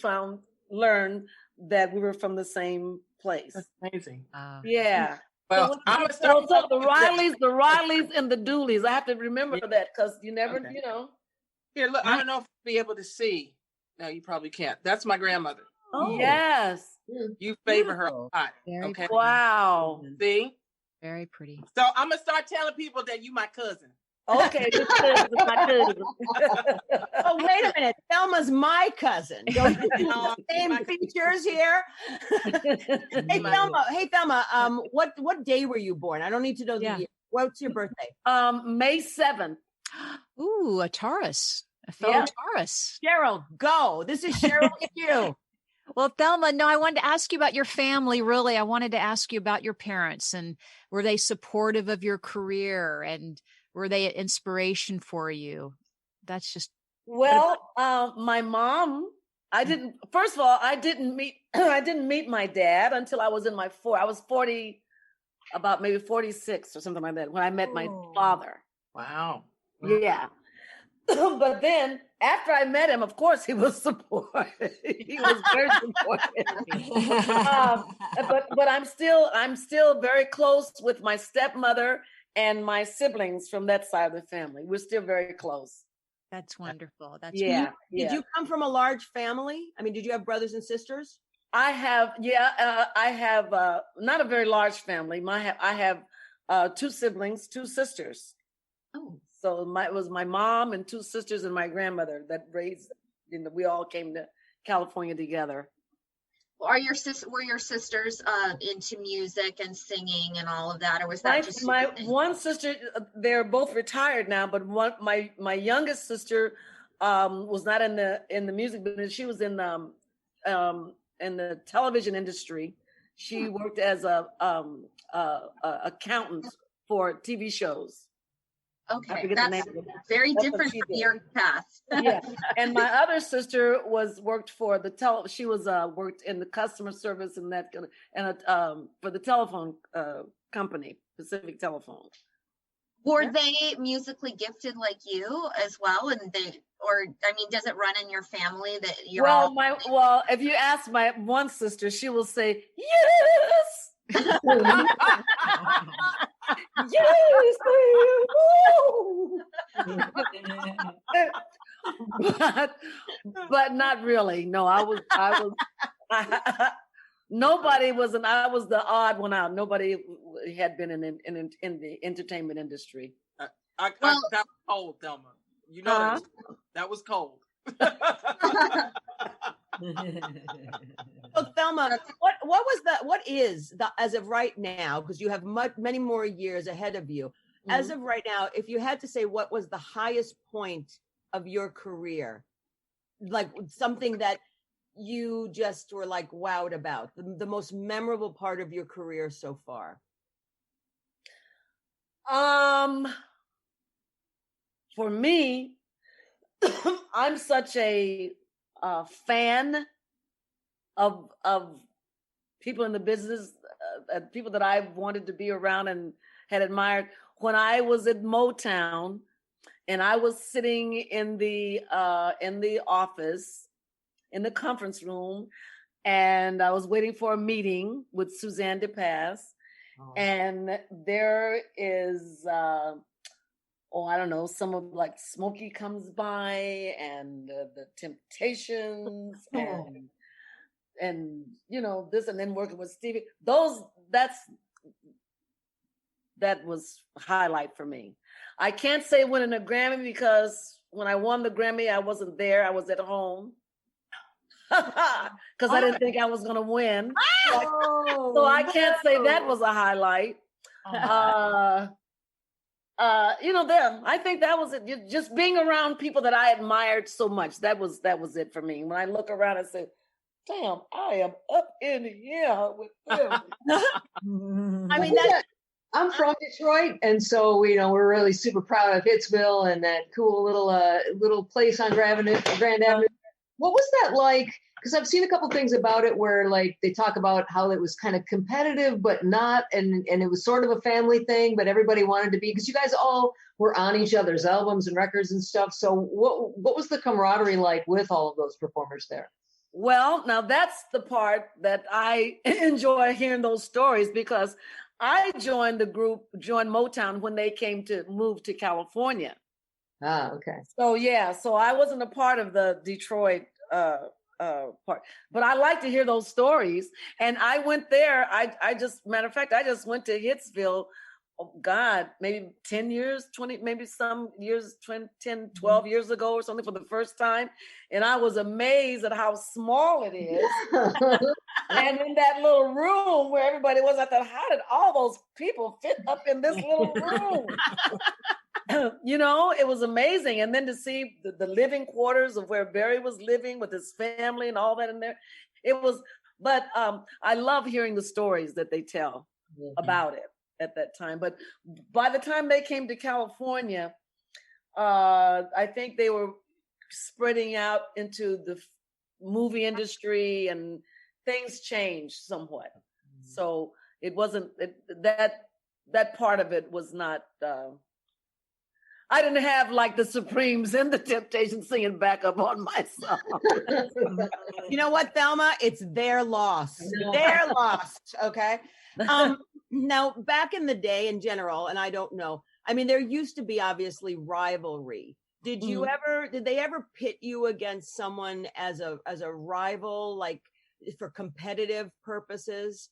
D: learned that we were from the same place.
C: That's amazing.
D: Yeah.
C: Well,
D: so the Rileys and the Dooleys. I have to remember that, because you never,
C: Here, look, I don't know if you'll be able to see. No, you probably can't. That's my grandmother.
D: Oh, yes.
C: You favor her a lot.
I: Very
C: Okay.
D: Wow.
C: See?
I: Very pretty.
C: So I'm gonna start telling people that you my cousin.
D: Okay, this is my cousin.
A: Oh, wait a minute. Thelma's my cousin. Don't you see the same features here? Hey, Thelma, what day were you born? I don't need to know the year. What's your birthday?
D: May 7th.
I: Ooh, a Taurus. A fellow Taurus.
A: Cheryl, go. This is Cheryl with you.
I: Well, Thelma, no, I wanted to ask you about your family, really. I wanted to ask you about your parents, and were they supportive of your career, and were they an inspiration for you? That's just...
D: Well, my mom, first of all, I didn't meet my dad until I was in my I was 40, about maybe 46 or something like that, when I met my father.
C: Wow.
D: Yeah. But then after I met him, of course, he was supportive. He was very supportive. But I'm still very close with my stepmother and my siblings from that side of the family. We're still very close.
I: That's wonderful. That's
A: Did you come from a large family? I mean, did you have brothers and sisters?
D: I have not a very large family. I have 2 siblings, 2 sisters.
B: Oh.
D: So it was my mom and 2 sisters and my grandmother that raised, we all came to California together.
B: Were your sisters into music and singing and all of that, or was that just
D: my one sister? They're both retired now, but my youngest sister was not in the music business. She was in the television industry. She worked as a accountant for TV shows.
B: Okay, that's very different from your path.
D: Yeah, and my other sister worked for she was worked in the customer service and for the telephone company, Pacific Telephone.
B: Were they musically gifted like you as well? And does it run in your family that you're
D: well, if you ask my one sister, she will say yes. Yes, but not really. No, I was nobody was, and I was the odd one out. Nobody had been in the entertainment industry.
C: That was cold, Thelma. You know that was cold.
A: So Thelma, what is as of right now, because you have many more years ahead of you, as of right now, if you had to say what was the highest point of your career, like something that you just were like wowed about, the most memorable part of your career so far?
D: For me, I'm such a fan of people in the business, people that I wanted to be around and had admired. When I was at Motown, and I was sitting in the office, in the conference room, and I was waiting for a meeting with Suzanne DePass, and there is I don't know, some of like Smokey comes by, and the Temptations, and this, and then working with Stevie. That was a highlight for me. I can't say winning a Grammy, because when I won the Grammy, I wasn't there. I was at home because I didn't think I was going to win. So I can't say that was a highlight. I think that was it. Just being around people that I admired so much. That was it for me. When I look around and say, damn, I am up in here with them.
A: I mean,
F: I'm from Detroit, and so we're really super proud of Hitsville and that cool little place on Grand Avenue. What was that like? Because I've seen a couple things about it where like they talk about how it was kind of competitive, but not, and it was sort of a family thing, but everybody wanted to be, because you guys all were on each other's albums and records and stuff. So what was the camaraderie like with all of those performers there?
D: Well, now that's the part that I enjoy hearing those stories, because I joined Motown when they came to move to California.
F: Ah, okay.
D: So I wasn't a part of the Detroit part, but I like to hear those stories. And I went there. I just went to Hitsville oh God, maybe 10 years, 20, maybe some years, 10, 12 years ago or something for the first time. And I was amazed at how small it is. And in that little room where everybody was, I thought, how did all those people fit up in this little room? You know, it was amazing. And then to see the living quarters of where Barry was living with his family and all that in there, it was, but I love hearing the stories that they tell about it at that time. But by the time they came to California, I think they were spreading out into the movie industry and things changed somewhat. So it wasn't that part of it was not, I didn't have like the Supremes and the Temptations singing back up on my song.
A: You know what, Thelma? It's their loss. They're lost. Okay. Now, back in the day in general, and I don't know, I mean, there used to be obviously rivalry. Did they ever pit you against someone as a rival, like for competitive purposes?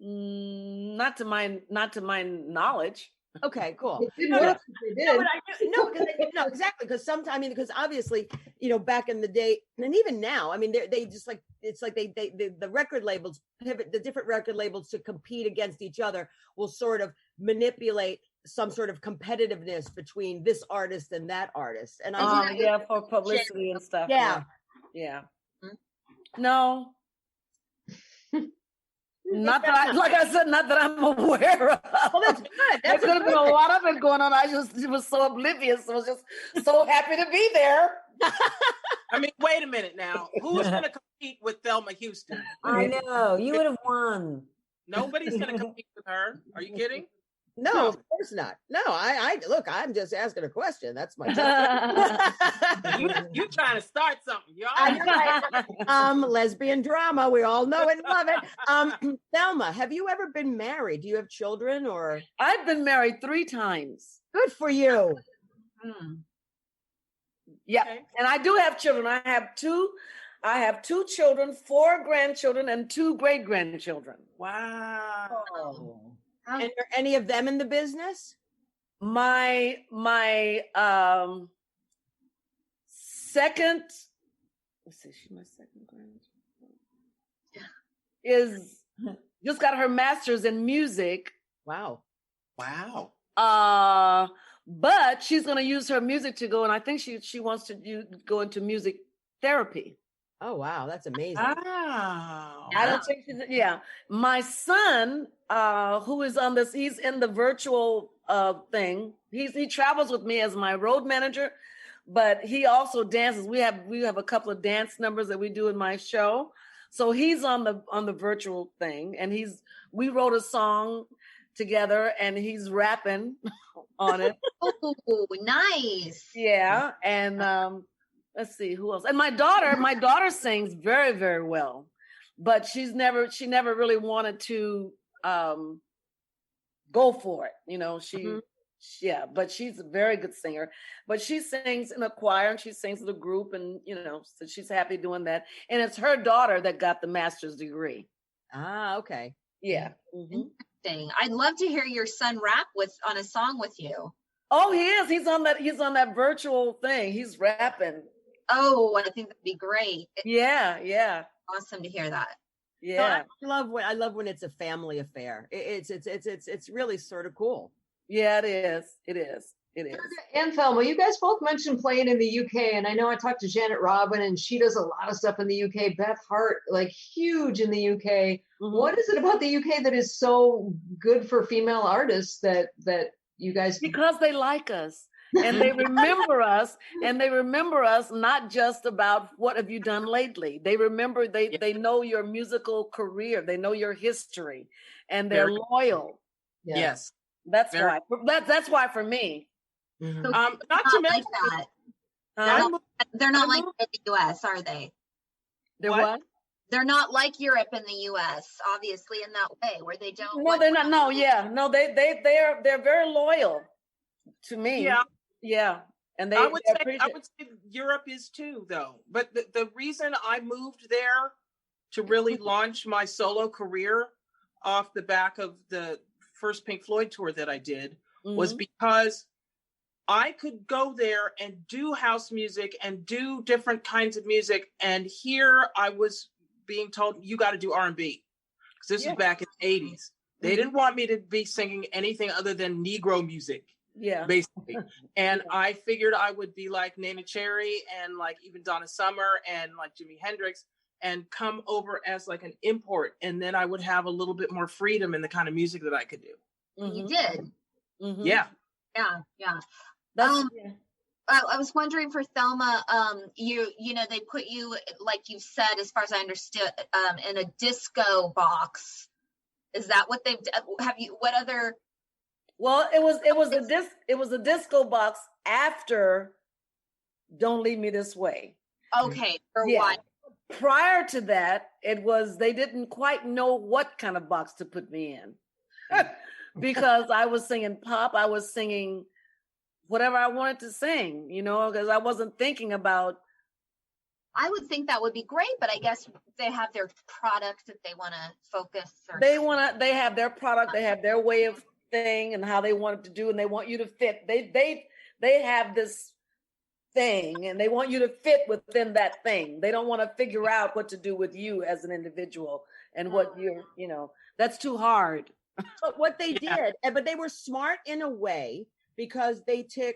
D: Not to my knowledge.
A: Okay, cool.
F: It didn't work. They did.
A: No, exactly. Because sometimes, I mean, because obviously, you know, back in the day, and even now, I mean, they just like, it's like the record labels pivot, the different record labels to compete against each other will sort of manipulate some sort of competitiveness between this artist and that artist. And
D: yeah, for publicity and stuff.
A: Yeah.
D: No. Not that like I said, not that I'm aware of.
A: Well, that's good.
D: There could have been a lot of it going on. I just was so oblivious. I was just so happy to be there.
C: I mean, wait a minute now. Who's going to compete with Thelma Houston?
E: I know. You would have won.
C: Nobody's going to compete with her. Are you kidding?
A: No, of course not. No, I look, I'm just asking a question. That's my
C: you trying to start something.
A: Lesbian drama. We all know and love it. Thelma, have you ever been married? Do you have children or?
D: I've been married 3 times.
A: Good for you.
D: Yeah. Okay. And I do have children. I have two children, 4 grandchildren, and 2 great-grandchildren.
C: Wow.
A: Oh. And are any of them in the business?
D: My second, let's see, she's my second grandchild. Is just got her master's in music.
A: Wow.
D: But she's going to use her music to go, and I think she wants to go into music therapy.
A: Oh, wow. That's amazing.
C: Wow.
D: I don't think my son, who is on this, he's in the virtual thing. He travels with me as my road manager, but he also dances. We have a couple of dance numbers that we do in my show. So he's on the virtual thing, and we wrote a song together, and he's rapping on it.
B: Oh, nice.
D: Yeah. And let's see who else. And my daughter sings very, very well, but she never really wanted to go for it. You know, but she's a very good singer, but she sings in a choir and she sings in a group, and, you know, so she's happy doing that. And it's her daughter that got the master's degree.
A: Ah, okay.
D: Yeah.
B: Interesting. I'd love to hear your son rap on a song with you.
D: Oh, he is. He's on that virtual thing. He's rapping.
B: Oh, I think that'd be great.
D: Yeah.
B: Awesome to hear that.
D: Yeah.
A: So I love when it's a family affair. It's really sort of cool.
D: Yeah, it is.
F: And Thelma, you guys both mentioned playing in the UK, and I know I talked to Janet Robin, and she does a lot of stuff in the UK. Beth Hart, like huge in the UK. Mm-hmm. What is it about the UK that is so good for female artists that you guys?
D: Because they like us. And they remember us, not just about what have you done lately. They remember, they know your musical career, they know your history, and they're loyal.
C: Yes.
D: That's why. That's why for me.
B: Mm-hmm.
C: So not to mention
B: that. They're not like in the US, are they?
D: They're what?
B: They're not like Europe in the US, obviously, in that way, where they don't.
D: No, they're not. No, yeah. No, they're very loyal to me. Yeah. And
C: I would say Europe is too, though. But the reason I moved there to really launch my solo career off the back of the first Pink Floyd tour that I did was because I could go there and do house music and do different kinds of music. And here I was being told, you got to do R&B. Because this was back in the 80s. They didn't want me to be singing anything other than Negro music. Yeah. Basically. And I figured I would be like Nana Cherry and like even Donna Summer and like Jimi Hendrix and come over as like an import. And then I would have a little bit more freedom in the kind of music that I could do.
B: You did.
C: Yeah.
B: Yeah. I was wondering for Thelma, you know, they put you, like you said, as far as I understood, in a disco box. Is that what they've done? Have you, what other?
D: Well, it was a disco box after Don't Leave Me This Way.
B: Okay. For what?
D: Prior to that, they didn't quite know what kind of box to put me in. Because I was singing pop, I was singing whatever I wanted to sing, you know, because I wasn't thinking about.
B: I would think that would be great, but I guess they have their product that they want to focus.
D: They have their product, they have their way of thing and how they want it to do, and they want you to fit. They have this thing and they want you to fit within that thing. They don't want to figure out what to do with you as an individual and what you're, you know, that's too hard.
A: But what they did, but they were smart in a way, because they took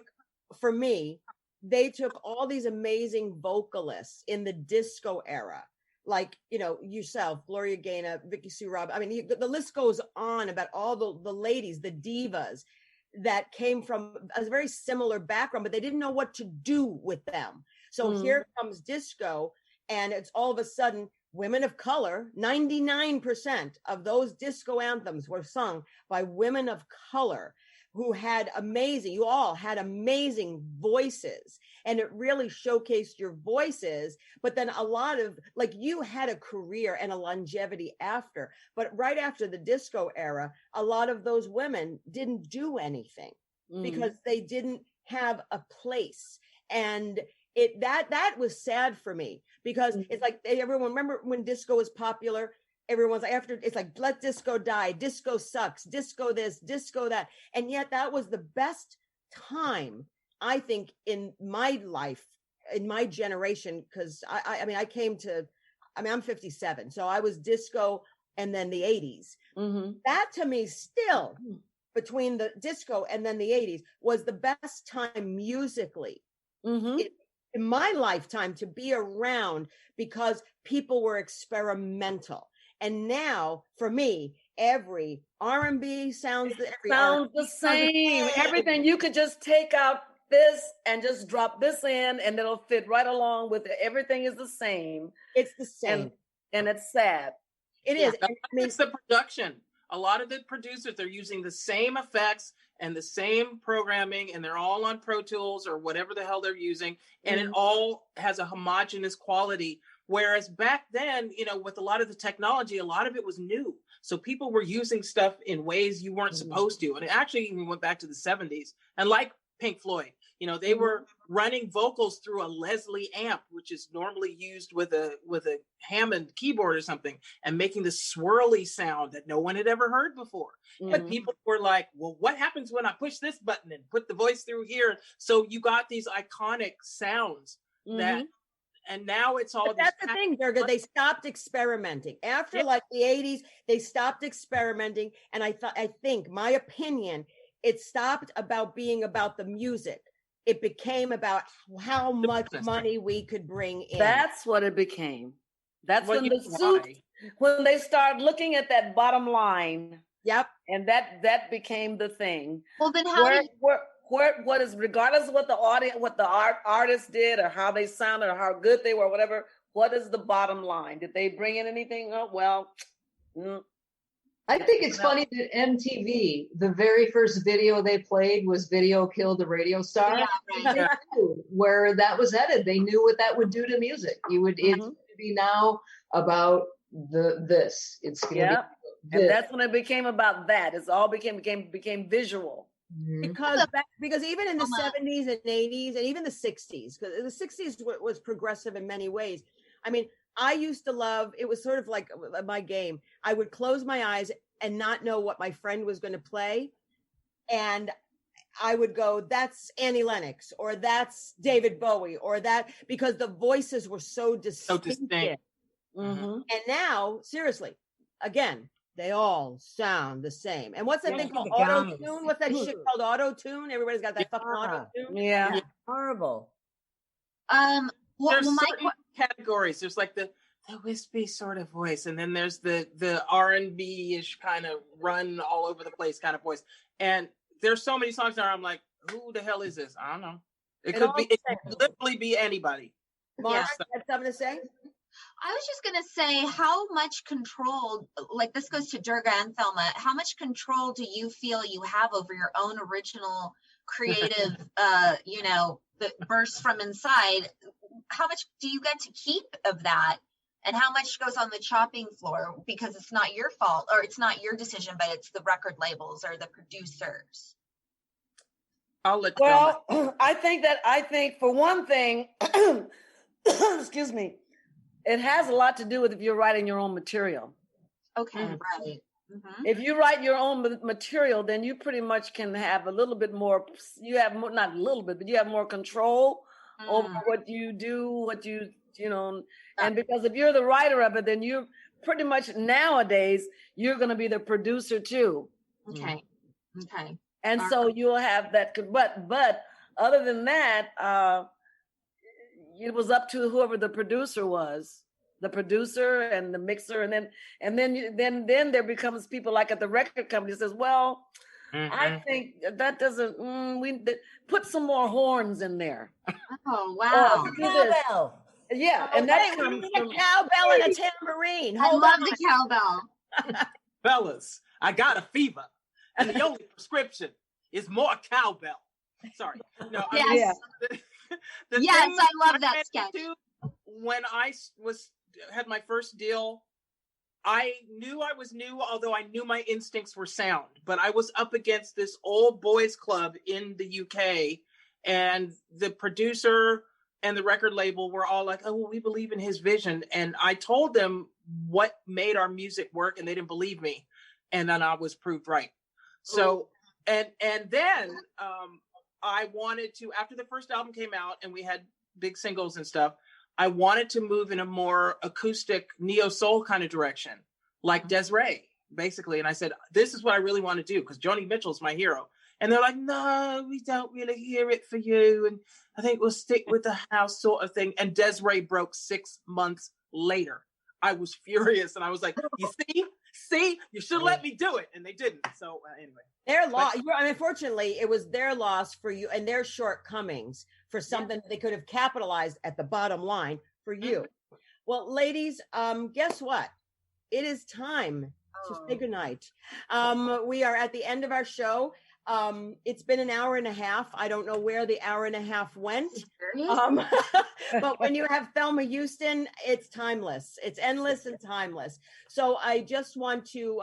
A: all these amazing vocalists in the disco era, like, you know, yourself, Gloria Gaynor, Vicky Sue Robinson. I mean, the list goes on about all the ladies, the divas that came from a very similar background, but they didn't know what to do with them. So here comes disco, and it's all of a sudden women of color. 99% of those disco anthems were sung by women of color who you all had amazing voices, and it really showcased your voices. But then a lot of, like, you had a career and a longevity after, but right after the disco era, a lot of those women didn't do anything because they didn't have a place. And that was sad for me, because it's like everyone, remember when disco was popular, everyone's after, it's like, let disco die, disco sucks, disco this, disco that. And yet that was the best time, I think, in my life, in my generation, because I'm 57, so I was disco and then the 80s. That to me still, between the disco and then the 80s, was the best time musically in my lifetime to be around, because people were experimental. And now, for me, every R&B sounds
D: the same. Everything, you could just take out this and just drop this in, and it'll fit right along with it. Everything is the same.
A: It's the same,
D: and it's sad.
A: It is.
C: I mean, it's the production. A lot of the producers, they're using the same effects and the same programming, and they're all on Pro Tools or whatever the hell they're using, and it all has a homogeneous quality. Whereas back then, you know, with a lot of the technology, a lot of it was new. So people were using stuff in ways you weren't supposed to. And it actually even went back to the 70s. And like Pink Floyd, you know, they were running vocals through a Leslie amp, which is normally used with a Hammond keyboard or something, and making this swirly sound that no one had ever heard before. But people were like, well, what happens when I push this button and put the voice through here? So you got these iconic sounds that. And now it's all.
A: But that's the thing, Durga. They stopped experimenting after like the 80s. They stopped experimenting, and I think, my opinion, it stopped being about the music. It became about how much money we could bring in.
D: That's what it became. That's when when they start looking at that bottom line.
A: Yep.
D: And that became the thing.
B: Well, then
D: what is, regardless of what the audience, what the artist did, or how they sounded, or how good they were, whatever, what is the bottom line? Did they bring in anything? Oh, well,
F: I think it's funny that MTV, the very first video they played was Video Killed the Radio Star. Yeah, right. Where that was headed. They knew what that would do to music. It's going to be now about this. It's going to be this.
D: And that's when it became about that. It's all became visual.
A: Because even in the 70s and 80s and even the 60s, because the 60s was progressive in many ways. I mean, I used to love, it was sort of like my game. I would close my eyes and not know what my friend was going to play. And I would go, that's Annie Lennox, or that's David Bowie, or that, because the voices were so distinct.
D: Mm-hmm.
A: And now, seriously, again, they all sound the same. And what's that thing called auto-tune? What's that shit called auto-tune? Everybody's got that fucking auto-tune.
E: Yeah. Horrible.
C: There's certain categories. There's like the wispy sort of voice, and then there's the R&B-ish kind of run all over the place kind of voice. And there's so many songs now I'm like, who the hell is this? I don't know. It could literally be anybody.
A: Mara, you had something to say?
B: I was just going to say, how much control, like this goes to Durga and Thelma, how much control do you feel you have over your own original creative, that bursts from inside? How much do you get to keep of that? And how much goes on the chopping floor because it's not your fault, or it's not your decision, but it's the record labels or the producers?
C: I'll let
D: Well, I think for one thing, excuse me, it has a lot to do with if you're writing your own material.
B: Okay, right. Mm-hmm.
D: If you write your own material, then you pretty much can have a little bit more, you have more, not a little bit, but you have more control over what you do, and because if you're the writer of it, then you're pretty much nowadays, you're going to be the producer too.
B: Okay.
D: And so you'll have that, but other than that, it was up to whoever the producer was, the producer and the mixer, and then there becomes people like at the record company says, well, I think that doesn't. Put some more horns in there.
B: Oh wow!
E: Cowbell.
D: Yeah, and that
A: we need a cowbell and a tambourine.
B: I love the cowbell.
C: Fellas, I got a fever, and the only prescription is more cowbell. Sorry. No.
B: Yes. Yes, I love that sketch.
C: When I had my first deal, I knew I was new, although I knew my instincts were sound. But I was up against this old boys club in the UK, and the producer and the record label were all like, oh, well, we believe in his vision. And I told them what made our music work, and they didn't believe me. And then I was proved right. So, and then I wanted to, after the first album came out and we had big singles and stuff, I wanted to move in a more acoustic neo-soul kind of direction, like Des'ree, basically. And I said, this is what I really want to do, because Joni Mitchell's my hero. And they're like, no, we don't really hear it for you. And I think we'll stick with the house sort of thing. And Des'ree broke 6 months later. I was furious. And I was like, you see, you should let me do it. And they didn't. So anyway.
A: Their loss. Unfortunately, it was their loss for you and their shortcomings for something that they could have capitalized at the bottom line for you. Well, ladies, guess what? It is time to say goodnight. We are at the end of our show. It's been an hour and a half. I don't know where the hour and a half went. But when you have Thelma Houston, it's timeless. It's endless and timeless. So I just want to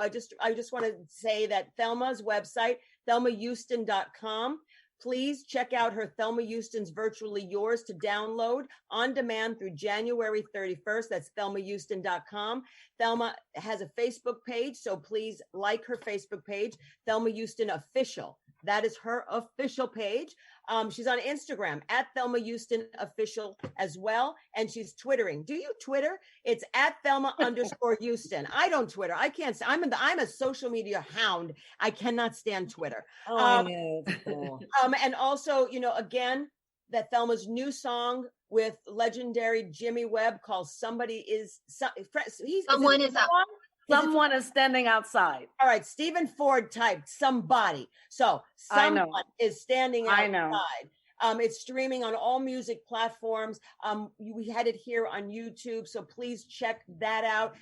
A: say that Thelma's website, thelmahouston.com. Please check out her Thelma Houston's Virtually Yours to download on demand through January 31st. That's thelmahouston.com. Thelma has a Facebook page, so please like her Facebook page, Thelma Houston Official. That is her official page. She's on Instagram at Thelma Houston Official as well. And she's Twittering. Do you Twitter? It's at Thelma_Houston. I don't Twitter. I can't. I'm a social media hound. I cannot stand Twitter.
E: I know.
A: And also, again, that Thelma's new song with legendary Jimmy Webb called Someone is
D: Standing Outside.
A: All right. Stephen Ford typed somebody. So someone is standing outside.
D: I know.
A: It's streaming on all music platforms. We had it here on YouTube, so please check that out.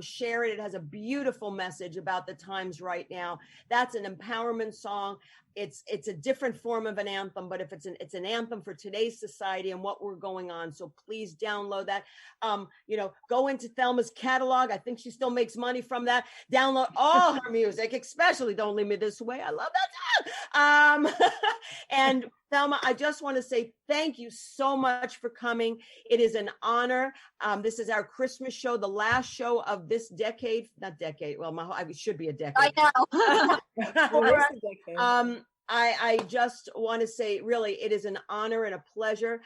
A: Share it. It has a beautiful message about the times right now. That's an empowerment song. It's a different form of an anthem, but if it's an anthem for today's society and what we're going on. So please download that. Go into Thelma's catalog. I think she still makes money from that. Download all her music, especially Don't Leave Me This Way. I love that song. And Thelma, I just want to say thank you so much for coming. It is an honor. This is our Christmas show, the last show of this decade. Not decade. Well, it should be a decade.
B: I
A: know. I just want to say, really, it is an honor and a pleasure.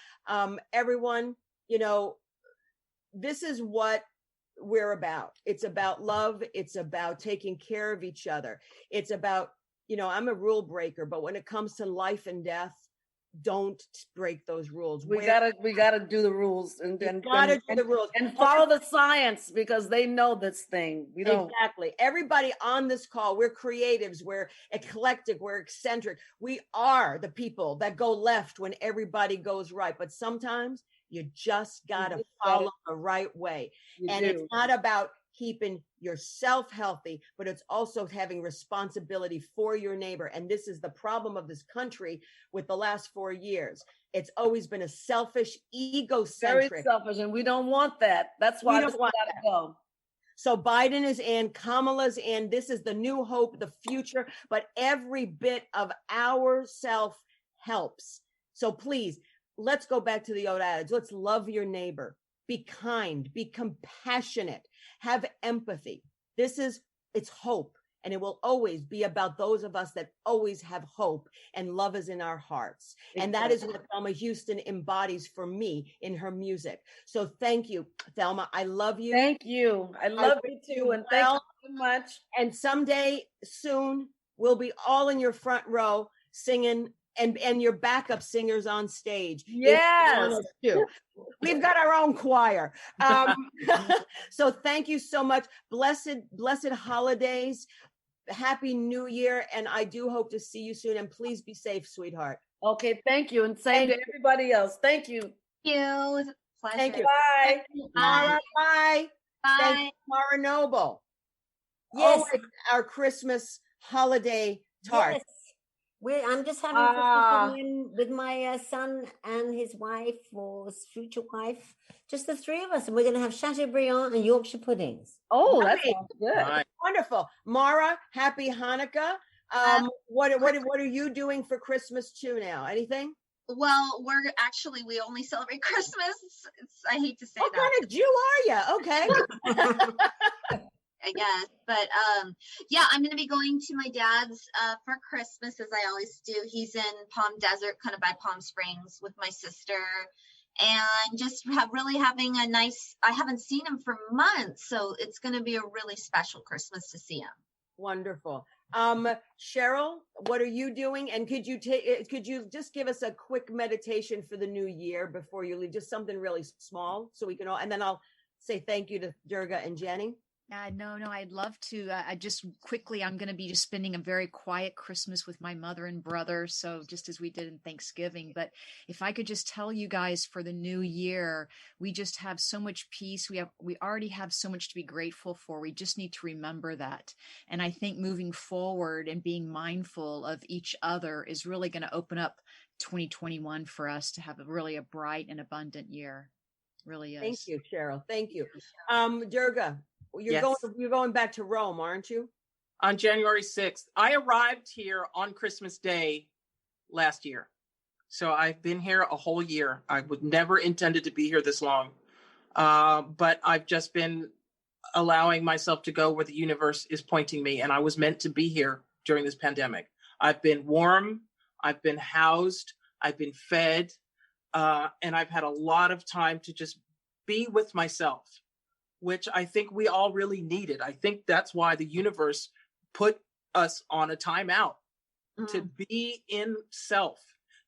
A: Everyone, this is what we're about. It's about love. It's about taking care of each other. It's about, I'm a rule breaker, but when it comes to life and death, don't break those rules.
D: We gotta do the rules and
A: do the rules
D: and follow the science, because they know this thing. We don't.
A: Exactly. Everybody on this call, we're creatives, we're eclectic, we're eccentric. We are the people that go left when everybody goes right. But sometimes you just gotta follow the right way. It's not about keeping yourself healthy, but it's also having responsibility for your neighbor. And this is the problem of this country with the last 4 years. It's always been a selfish, egocentric.
D: Very selfish, and we don't want that. That's why this gotta go.
A: So Biden is in, Kamala's in. This is the new hope, the future, but every bit of our self helps. So please, let's go back to the old adage. Let's love your neighbor. Be kind, be compassionate, have empathy. It's hope. And it will always be about those of us that always have hope, and love is in our hearts. Exactly. And that is what Thelma Houston embodies for me in her music. So thank you, Thelma. I love you.
D: Thank you. I love you too. And thank you so much.
A: And someday soon, we'll be all in your front row singing, and your backup singers on stage.
D: Yes.
A: We've got our own choir. So thank you so much. Blessed holidays. Happy New Year. And I do hope to see you soon. And please be safe, sweetheart.
D: Okay. Thank you. And same to everybody else. Thank you.
B: Pleasure.
A: Thank you.
D: Bye.
A: Mara, bye.
B: Bye.
A: Thank you, Mara Noble.
E: Yes.
A: Oh, our Christmas holiday tart.
E: Yes. I'm just having Christmas with my son and his wife, or his future wife, just the three of us, and we're going to have Chateaubriand and Yorkshire puddings.
D: Oh, that sounds good!
C: Right.
A: Wonderful, Mara. Happy Hanukkah. What are you doing for Christmas too now? Anything?
B: Well, we only celebrate Christmas. I hate to say
A: what
B: that.
A: What kind of Jew are you? Okay.
B: I guess, but yeah, I'm going to be going to my dad's for Christmas, as I always do. He's in Palm Desert, kind of by Palm Springs, with my sister, and just really having a nice. I haven't seen him for months, so it's going to be a really special Christmas to see him.
A: Wonderful. Cheryl, what are you doing? And could you just give us a quick meditation for the new year before you leave? Just something really small, so we can all, and then I'll say thank you to Durga and Jenny.
I: No, I'd love to. I just quickly, I'm going to be just spending a very quiet Christmas with my mother and brother. So just as we did in Thanksgiving. But if I could just tell you guys, for the new year, we just have so much peace. We already have so much to be grateful for. We just need to remember that. And I think moving forward and being mindful of each other is really going to open up 2021 for us to have a bright and abundant year. Really is.
A: Thank you, Cheryl. Thank you. Durga. You're going back to Rome, aren't you?
C: On January 6th. I arrived here on Christmas Day last year. So I've been here a whole year. I would never intended to be here this long. But I've just been allowing myself to go where the universe is pointing me. And I was meant to be here during this pandemic. I've been warm. I've been housed. I've been fed. And I've had a lot of time to just be with myself, which I think we all really needed. I think that's why the universe put us on a timeout to be in self.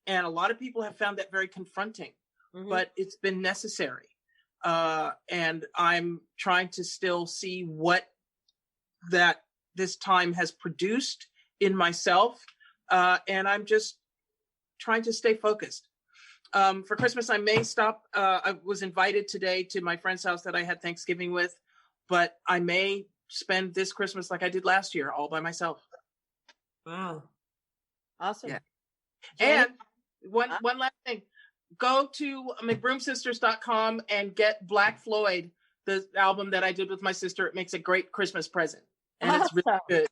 C: And a lot of people have found that very confronting, but it's been necessary. And I'm trying to still see what this time has produced in myself. And I'm just trying to stay focused. For Christmas, I may stop. I was invited today to my friend's house that I had Thanksgiving with, but I may spend this Christmas like I did last year, all by myself.
E: Wow.
A: Awesome.
C: Yeah. And one last thing, go to McBroomSisters.com and get Black Floyd, the album that I did with my sister. It makes a great Christmas present. And it's really good.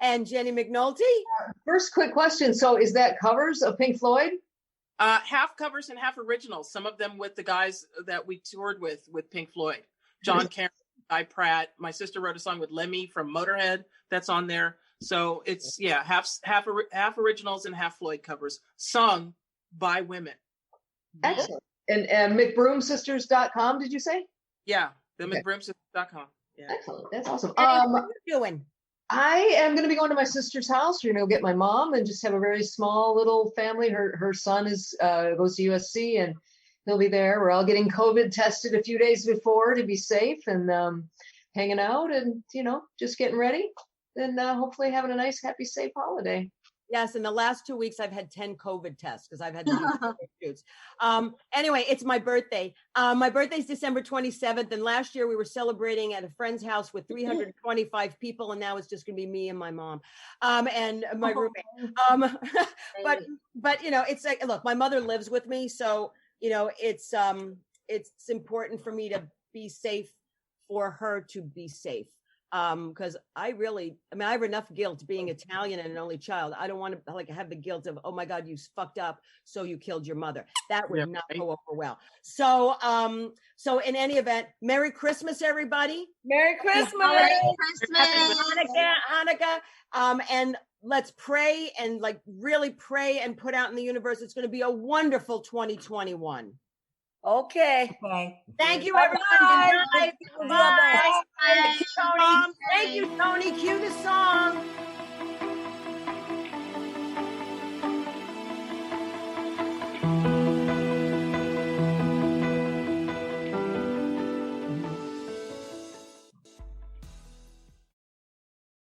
A: And Jenny McNulty?
F: First quick question. So is that covers of Pink Floyd?
C: Half covers and half originals. Some of them with the guys that we toured with Pink Floyd. John Cameron, Guy Pratt. My sister wrote a song with Lemmy from Motorhead that's on there. So it's half originals and half Floyd covers, sung by women.
F: Excellent. And McBroomSisters.com, did you say?
C: Yeah, the McBroomSisters.com. Yeah.
F: Excellent. That's awesome.
A: What are you doing?
F: I am going to be going to my sister's house. We're going to go get my mom and just have a very small little family. Her son goes to USC and he'll be there. We're all getting COVID tested a few days before to be safe and hanging out and, just getting ready and hopefully having a nice, happy, safe holiday.
A: Yes, in the last 2 weeks, I've had 10 COVID tests because I've had to do COVID shoots. Anyway, it's my birthday. My birthday's December 27th, and last year we were celebrating at a friend's house with 325 people, and now it's just going to be me and my mom and my roommate. But it's like, look, my mother lives with me, so it's important for me to be safe for her to be safe. Because I have enough guilt being Italian and an only child. I don't want to have the guilt of, oh my God, you fucked up, so you killed your mother. That would not go over well. So in any event, Merry Christmas, everybody.
D: Merry Christmas.
B: Merry Christmas.
A: Hanukkah. And let's pray and really pray and put out in the universe. It's going to be a wonderful 2021.
D: Okay.
A: Thank you, everyone. Bye. Bye. Thank you, Tony. Cue the song.